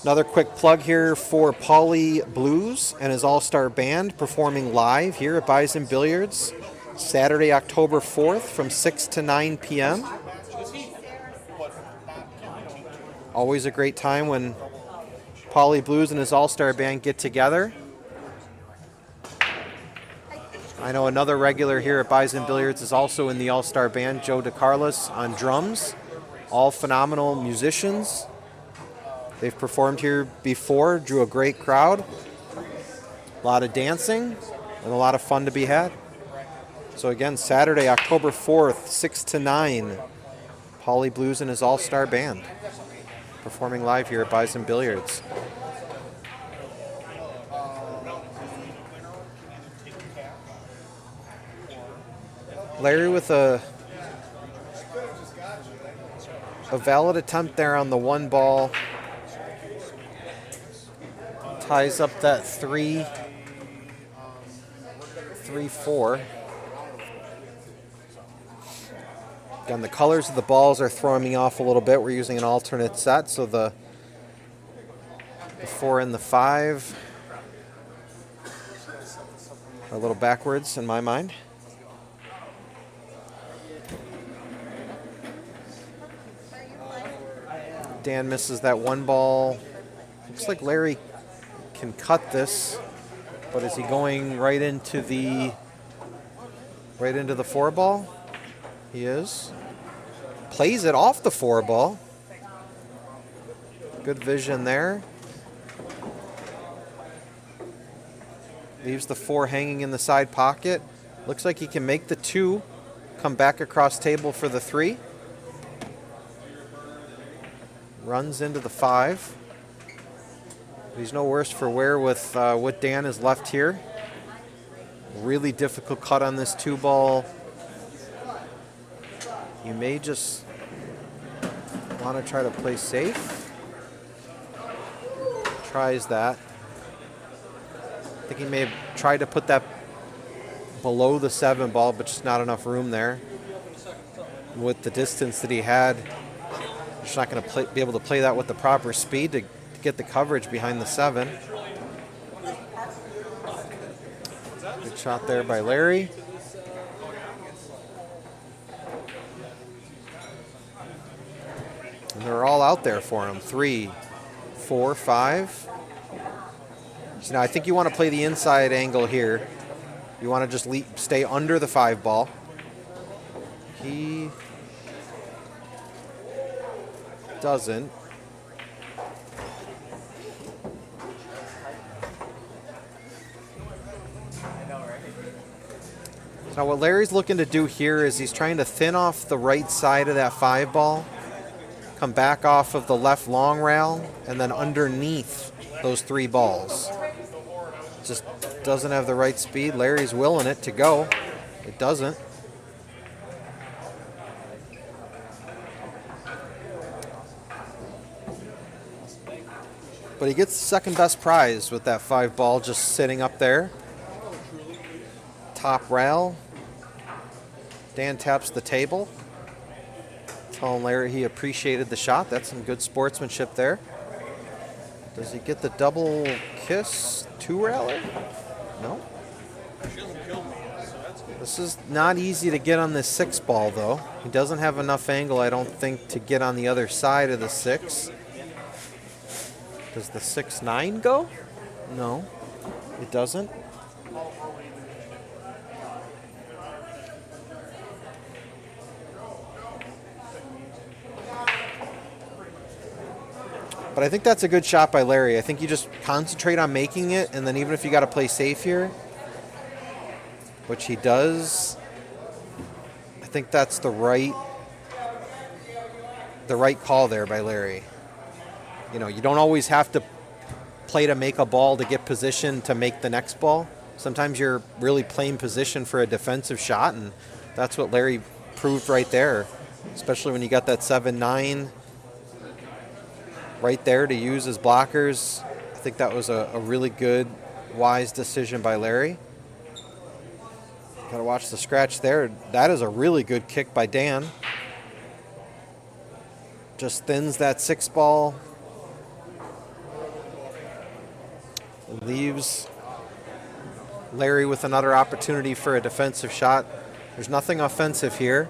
Another quick plug here for Paulie Blues and his all-star band performing live here at Bison Billiards Saturday, October 4th from 6 to 9 p.m. Always a great time when Paulie Blues and his all-star band get together. I know another regular here at Bison Billiards is also in the all-star band, Joe DeCarlos on drums. All phenomenal musicians. They've performed here before, drew a great crowd. A lot of dancing and a lot of fun to be had. So again, Saturday, October 4th, 6 to 9, Paulie Blues and his all-star band performing live here at Bison Billiards. Larry with a valid attempt there on the 1 ball. Ties up that 3-4. Again, the colors of the balls are throwing me off a little bit. We're using an alternate set, so the 4 and the 5 are a little backwards in my mind. Dan misses that 1 ball. Looks like Larry can cut this, but is he going right into the 4 ball? He is. plays it off the 4 ball. Good vision there. Leaves the 4 hanging in the side pocket. Looks like he can make the 2, come back across table for the 3. Runs into the 5. He's no worse for wear with what Dan has left here. Really difficult cut on this 2 ball. You may just want to try to play safe. Tries that. I think he may have tried to put that below the 7 ball, but just not enough room there. With the distance that he had, just not going to be able to play that with the proper speed to get the coverage behind the 7. Good shot there by Larry. And they're all out there for him. 3, 4, 5. So now I think you want to play the inside angle here. You want to just stay under the 5 ball. He doesn't. Now what Larry's looking to do here is he's trying to thin off the right side of that 5 ball, come back off of the left long rail, and then underneath those 3 balls. Just doesn't have the right speed. Larry's willing it to go. It doesn't. But he gets the second best prize with that 5 ball just sitting up there. Top rail. Dan taps the table. Telling Larry he appreciated the shot. That's some good sportsmanship there. Does he get the double kiss 2-railer? No. This is not easy to get on this 6 ball, though. He doesn't have enough angle, I don't think, to get on the other side of the 6. Does the 6-9 go? No, it doesn't. But I think that's a good shot by Larry. I think you just concentrate on making it, and then even if you got to play safe here, which he does, I think that's the right call there by Larry. You know, you don't always have to play to make a ball to get position to make the next ball. Sometimes you're really playing position for a defensive shot, and that's what Larry proved right there, especially when you got that 7-9 right there to use as blockers. I think that was a really good, wise decision by Larry. Got to watch the scratch there. That is a really good kick by Dan. Just thins that 6 ball. Leaves Larry with another opportunity for a defensive shot. There's nothing offensive here.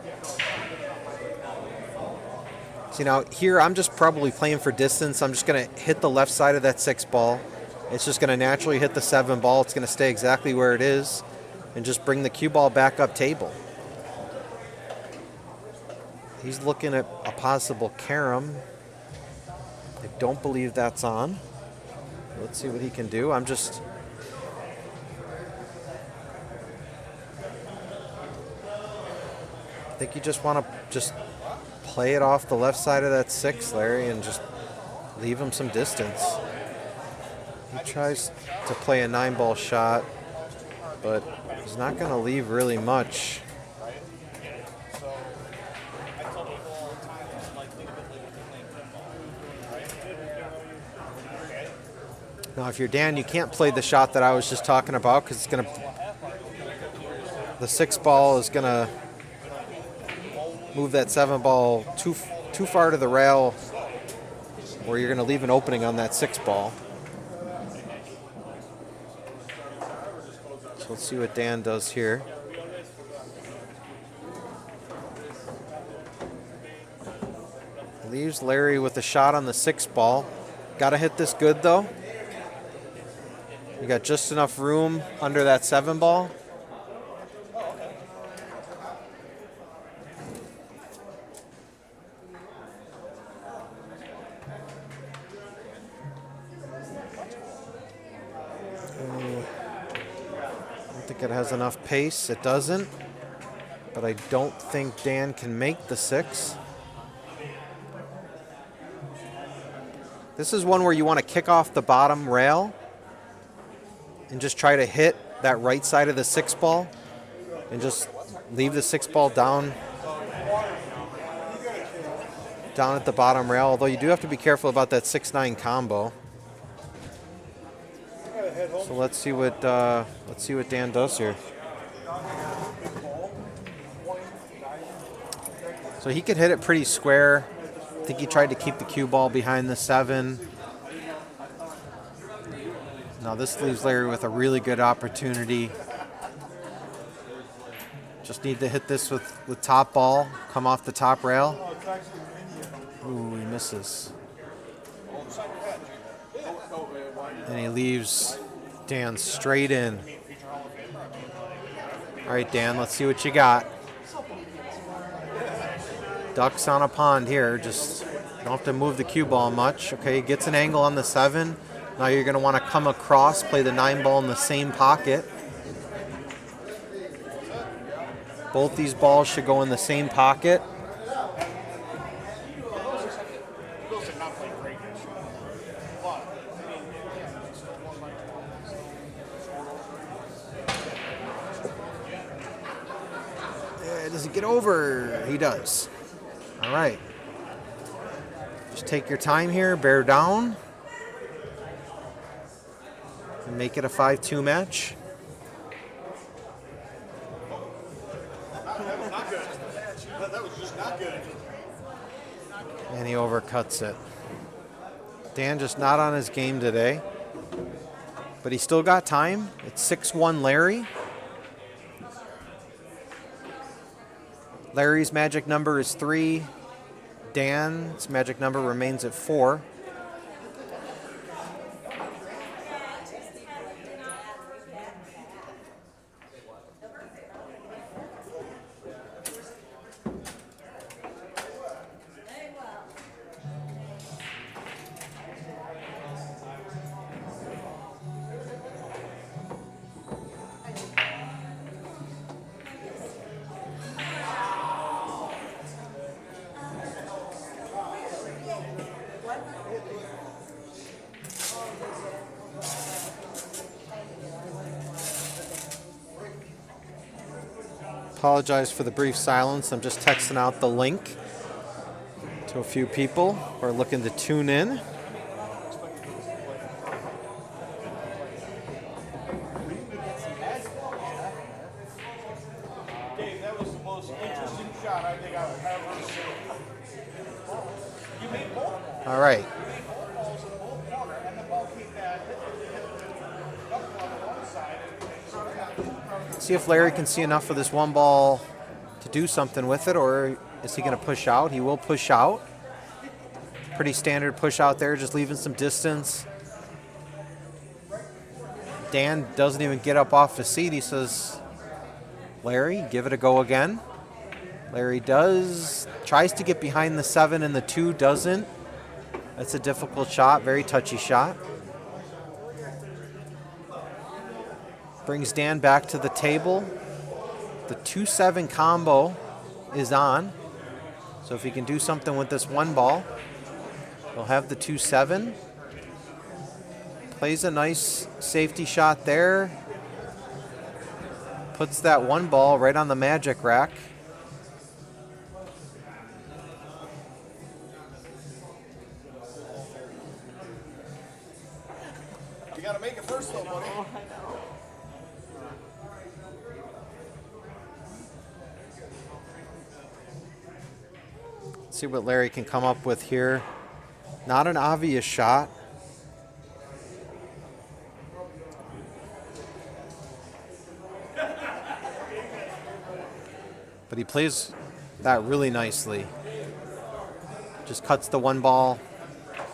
So now here I'm just probably playing for distance. I'm just going to hit the left side of that 6 ball. It's just going to naturally hit the 7 ball. It's going to stay exactly where it is and just bring the cue ball back up table. He's looking at a possible carom. I don't believe that's on. Let's see what he can do. I think you just want to just play it off the left side of that 6, Larry, and just leave him some distance. He tries to play a 9-ball shot, but he's not going to leave really much. Now, if you're Dan, you can't play the shot that I was just talking about because it's going to. The 6 ball is going to move that 7 ball too far to the rail, where you're going to leave an opening on that 6 ball. So let's see what Dan does here. Leaves Larry with a shot on the 6 ball. Got to hit this good though. You got just enough room under that 7 ball. think it has enough pace. It doesn't. But I don't think Dan can make the 6. This is one where you want to kick off the bottom rail and just try to hit that right side of the 6 ball and just leave the 6 ball down at the bottom rail. Although you do have to be careful about that 6-9 combo. So let's see what Dan does here. So he could hit it pretty square. I think he tried to keep the cue ball behind the 7. Now this leaves Larry with a really good opportunity. Just need to hit this with top ball, come off the top rail. Ooh, he misses. And he leaves Dan straight in. All right, Dan, let's see what you got. Ducks on a pond here. Just don't have to move the cue ball much. Okay, gets an angle on the 7. Now you're going to want to come across, play the 9 ball in the same pocket. Both these balls should go in the same pocket. Does he get over? He does. All right. Just take your time here, bear down, and make it a 5-2 match. That was not good. That was just not good. And he overcuts it. Dan just not on his game today. But he still got time. It's 6-1 Larry. Larry's magic number is 3. Dan's magic number remains at 4. Apologize for the brief silence. I'm just texting out the link to a few people who are looking to tune in. Dave, that was the most interesting shot I think I've ever seen. You made both. All right. See if Larry can see enough of this 1 ball to do something with it, or is he going to push out? He will push out. Pretty standard push out there, just leaving some distance. Dan doesn't even get up off his seat. He says, Larry, give it a go again. Larry does. Tries to get behind the 7 and the 2, doesn't. That's a difficult shot, very touchy shot. Brings Dan back to the table. The 2-7 combo is on. So if he can do something with this 1 ball, he'll have the 2-7. Plays a nice safety shot there. Puts that 1 ball right on the magic rack. You got to make it first, though, buddy. See what Larry can come up with here. Not an obvious shot. But he plays that really nicely. Just cuts the 1 ball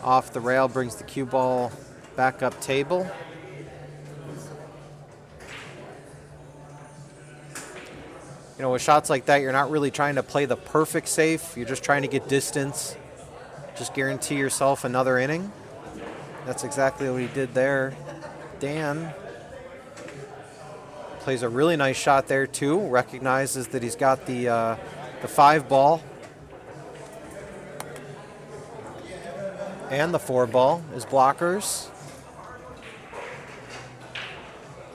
off the rail, brings the cue ball back up table. You know, with shots like that, you're not really trying to play the perfect safe. You're just trying to get distance. Just guarantee yourself another inning. That's exactly what he did there. Dan Plays a really nice shot there too. Recognizes that he's got the 5 ball and the 4 ball as blockers.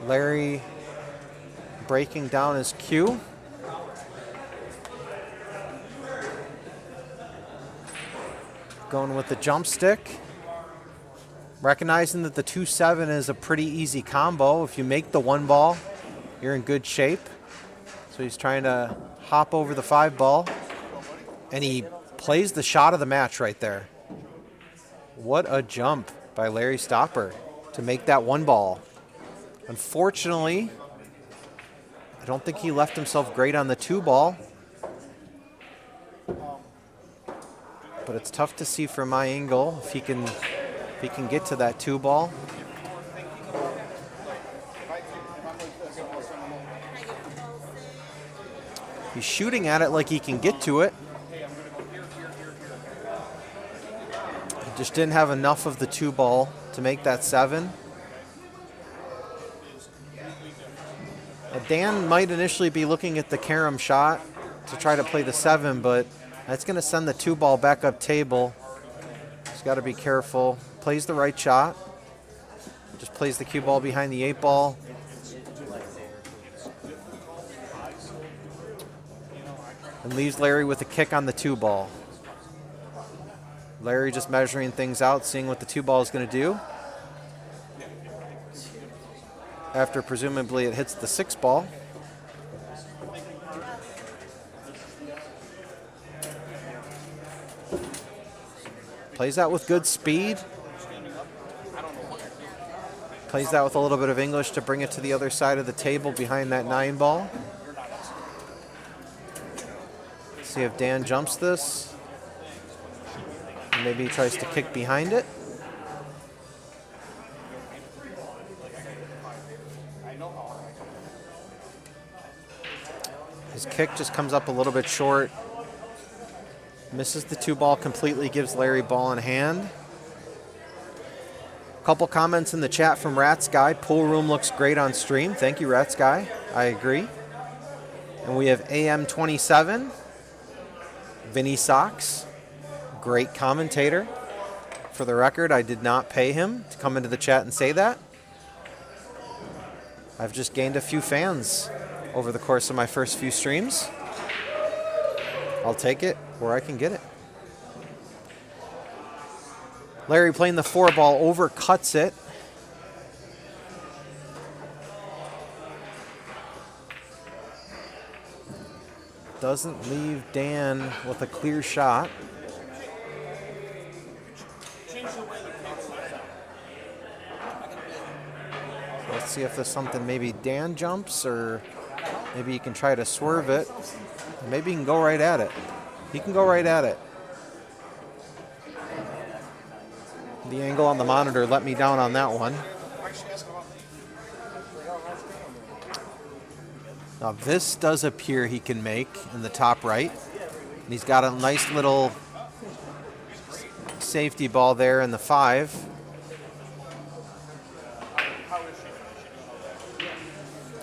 Larry breaking down his cue. Going with the jump stick. Recognizing that the 2-7 is a pretty easy combo. If you make the 1 ball, you're in good shape. So he's trying to hop over the 5 ball. And he plays the shot of the match right there. What a jump by Larry Stopper to make that 1 ball. Unfortunately, I don't think he left himself great on the 2 ball. But it's tough to see from my angle if he can get to that 2 ball. He's shooting at it like he can get to it. He just didn't have enough of the 2 ball to make that 7. Dan might initially be looking at the carom shot to try to play the 7, but that's going to send the 2 ball back up table. He's got to be careful. Plays the right shot. Just plays the cue ball behind the 8 ball. And leaves Larry with a kick on the 2 ball. Larry just measuring things out, seeing what the 2 ball is going to do. After presumably it hits the 6 ball. Plays that with good speed. Plays that with a little bit of English to bring it to the other side of the table behind that 9 ball. See if Dan jumps this. Maybe he tries to kick behind it. His kick just comes up a little bit short. Misses the 2 ball completely, gives Larry ball in hand. Couple comments in the chat from Rats Guy. Pool room looks great on stream. Thank you, Rats Guy. I agree. And we have AM27. Vinny Sox. Great commentator. For the record, I did not pay him to come into the chat and say that. I've just gained a few fans over the course of my first few streams. I'll take it where I can get it. Larry playing the 4 ball, overcuts it. Doesn't leave Dan with a clear shot. Let's see if there's something maybe Dan jumps, or maybe he can try to swerve it. Maybe he can go right at it. He can go right at it. The angle on the monitor let me down on that one. Now this does appear he can make in the top right. And he's got a nice little safety ball there in the 5.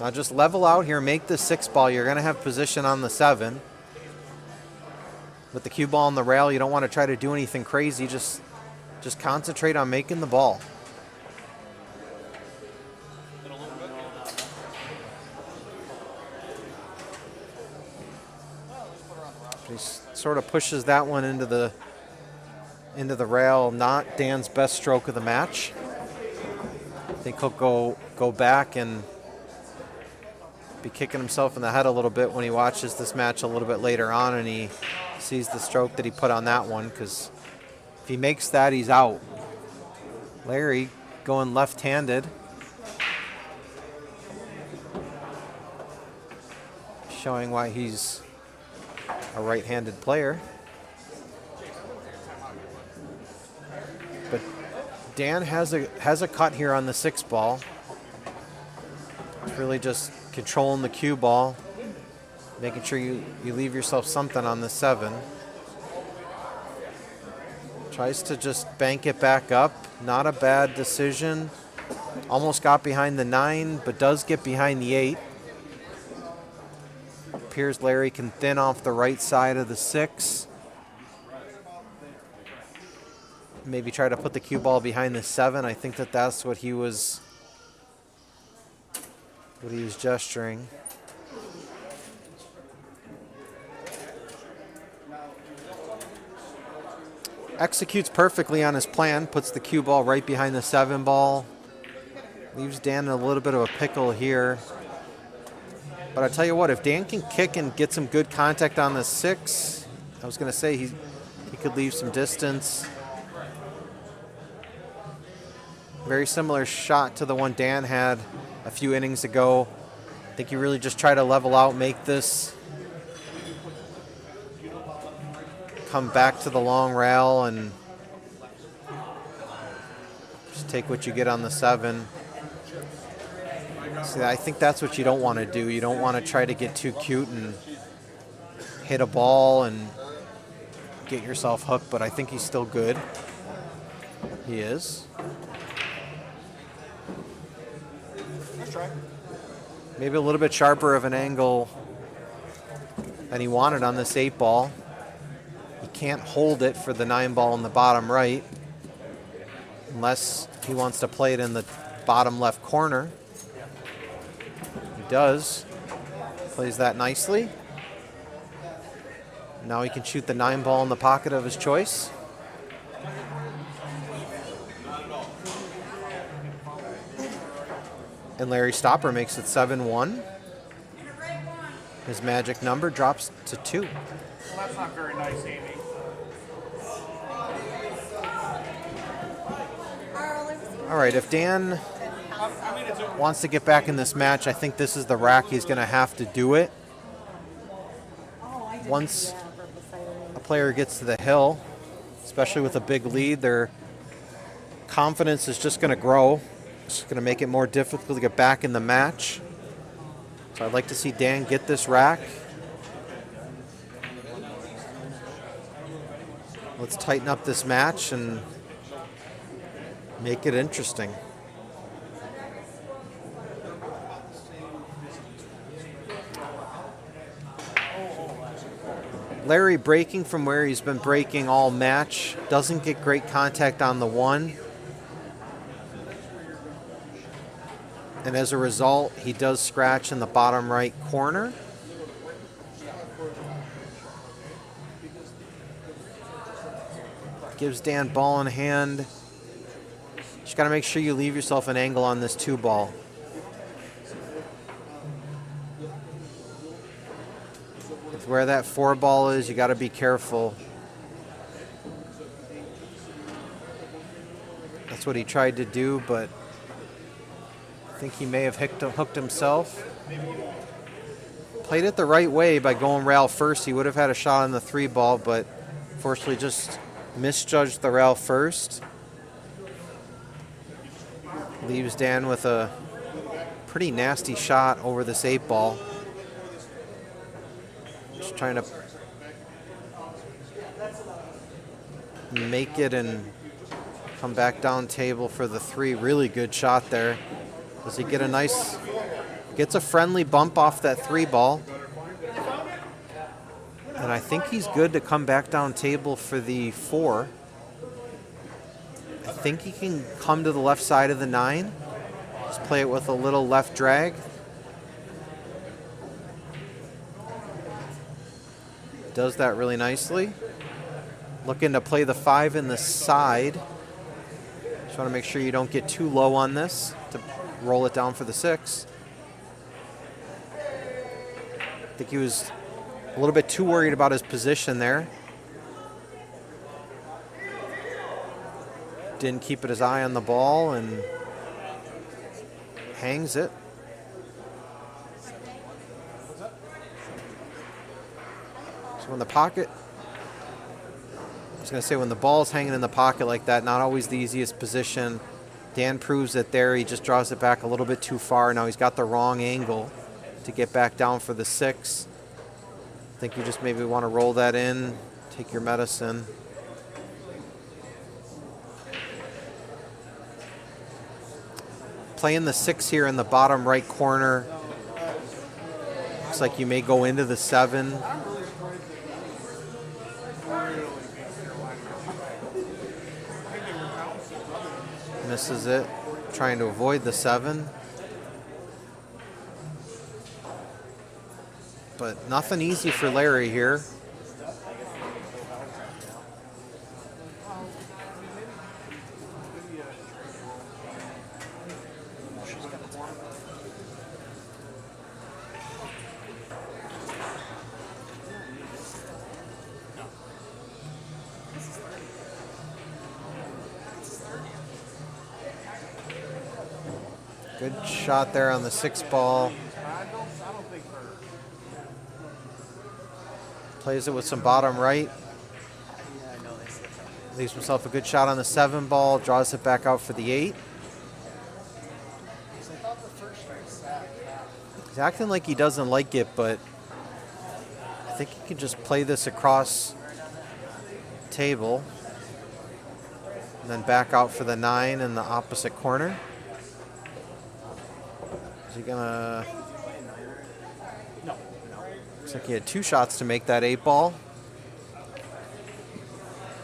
Now just level out here, make the 6 ball. You're going to have position on the 7. With the cue ball on the rail, you don't want to try to do anything crazy. Just concentrate on making the ball. He sort of pushes that one into the rail. Not Dan's best stroke of the match. I think he'll go back and be kicking himself in the head a little bit when he watches this match a little bit later on and he sees the stroke that he put on that one, because if he makes that, he's out. Larry going left-handed. Showing why he's a right-handed player. But Dan has a cut here on the 6 ball. It's really just controlling the cue ball, making sure you leave yourself something on the 7. Tries to just bank it back up. Not a bad decision. Almost got behind the 9, but does get behind the 8. appears Larry can thin off the right side of the 6. Maybe try to put the cue ball behind the 7. I think that's what he was gesturing. Executes perfectly on his plan, puts the cue ball right behind the 7 ball. Leaves Dan in a little bit of a pickle here. But I tell you what, if Dan can kick and get some good contact on the 6, I was going to say he could leave some distance. Very similar shot to the one Dan had a few innings ago. I think you really just try to level out, make this come back to the long rail and just take what you get on the 7. See, I think that's what you don't want to do. You don't want to try to get too cute and hit a ball and get yourself hooked, but I think he's still good. He is. Nice try. Maybe a little bit sharper of an angle than he wanted on this 8 ball. He can't hold it for the 9 ball in the bottom right unless he wants to play it in the bottom left corner. He does. Plays that nicely. Now he can shoot the 9 ball in the pocket of his choice. And Larry Stopper makes it 7-1. His magic number drops to 2. Well, that's not very nice, Amy. All right, if Dan wants to get back in this match, I think this is the rack he's going to have to do it. Once a player gets to the hill, especially with a big lead, their confidence is just going to grow. It's going to make it more difficult to get back in the match. So I'd like to see Dan get this rack. Let's tighten up this match and make it interesting. Larry breaking from where he's been breaking all match. Doesn't get great contact on the 1. And as a result, he does scratch in the bottom right corner. Gives Dan ball in hand. Just got to make sure you leave yourself an angle on this 2 ball. With where that 4 ball is, you got to be careful. That's what he tried to do, but I think he may have hooked himself. Played it the right way by going rail first. He would have had a shot on the 3 ball, but fortunately just misjudged the rail first. Leaves Dan with a pretty nasty shot over this 8 ball. Just trying to make it and come back down table for the 3. Really good shot there. Does he get a nice, gets a friendly bump off that 3 ball. And I think he's good to come back down table for the 4. I think he can come to the left side of the 9. Just play it with a little left drag. Does that really nicely. Looking to play the 5 in the side. Just want to make sure you don't get too low on this to roll it down for the 6. I think he was a little bit too worried about his position there. Didn't keep his eye on the ball and hangs it. So in the pocket, I was going to say when the ball's hanging in the pocket like that, not always the easiest position. Dan proves it there. He just draws it back a little bit too far. Now he's got the wrong angle to get back down for the 6. I think you just maybe want to roll that in, take your medicine. Playing the 6 here in the bottom right corner Looks like you may go into the 7. Misses it, trying to avoid the 7. But nothing easy for Larry here. Good shot there on the 6 ball. Plays it with some bottom right. Leaves himself a good shot on the 7 ball. Draws it back out for the 8. He's acting like he doesn't like it, but I think he can just play this across table. And then back out for the 9 in the opposite corner. Is he gonna? No. Looks like he had 2 shots to make that 8 ball.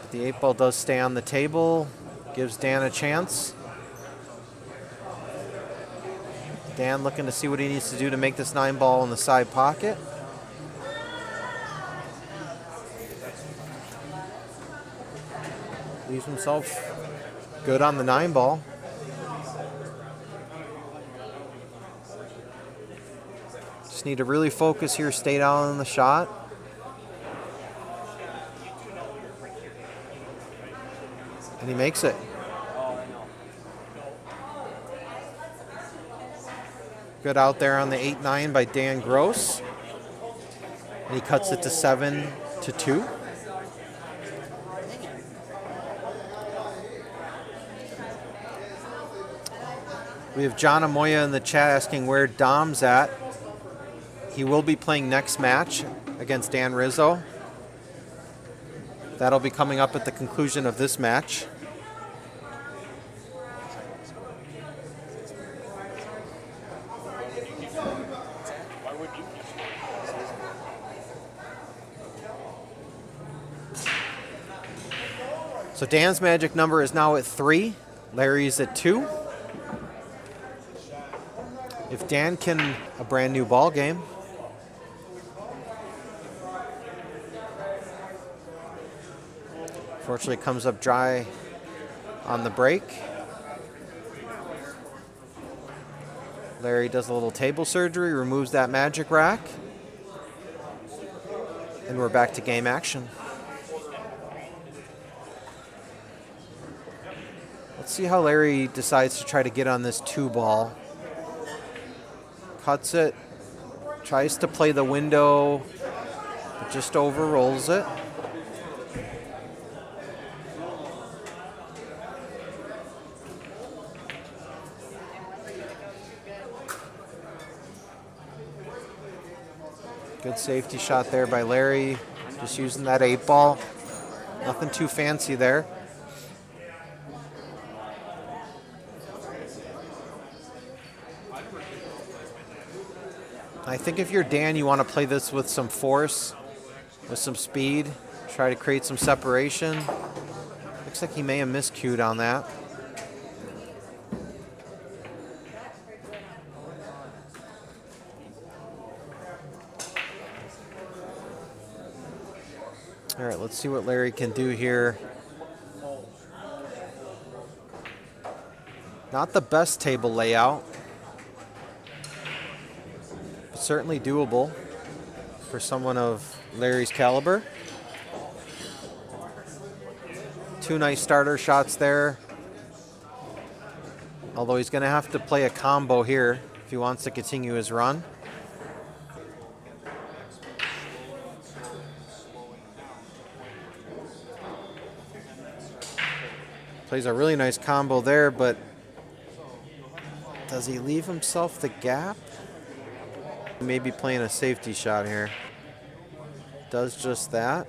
But the 8 ball does stay on the table. Gives Dan a chance. Dan looking to see what he needs to do to make this 9 ball in the side pocket. Leaves himself good on the 9 ball. Just need to really focus here, stay down on the shot. And he makes it. Good out there on the 8-9 by Dan Gross. And he cuts it to 7-2. We have John Amoya in the chat asking where Dom's at. He will be playing next match against Dan Rizzo. That'll be coming up at the conclusion of this match. So Dan's magic number is now at 3. Larry's at 2. If Dan can, a brand new ball game. Fortunately, it comes up dry on the break. Larry does a little table surgery, removes that magic rack. And we're back to game action. Let's see how Larry decides to try to get on this 2 ball. Cuts it, tries to play the window, but just overrolls it. Good safety shot there by Larry, just using that 8 ball. Nothing too fancy there. I think if you're Dan, you want to play this with some force, with some speed, try to create some separation. Looks like he may have miscued on that. All right, let's see what Larry can do here. Not the best table layout. Certainly doable for someone of Larry's caliber. 2 nice starter shots there. Although he's going to have to play a combo here if he wants to continue his run. Plays a really nice combo there, but does he leave himself the gap? Maybe playing a safety shot here. Does just that.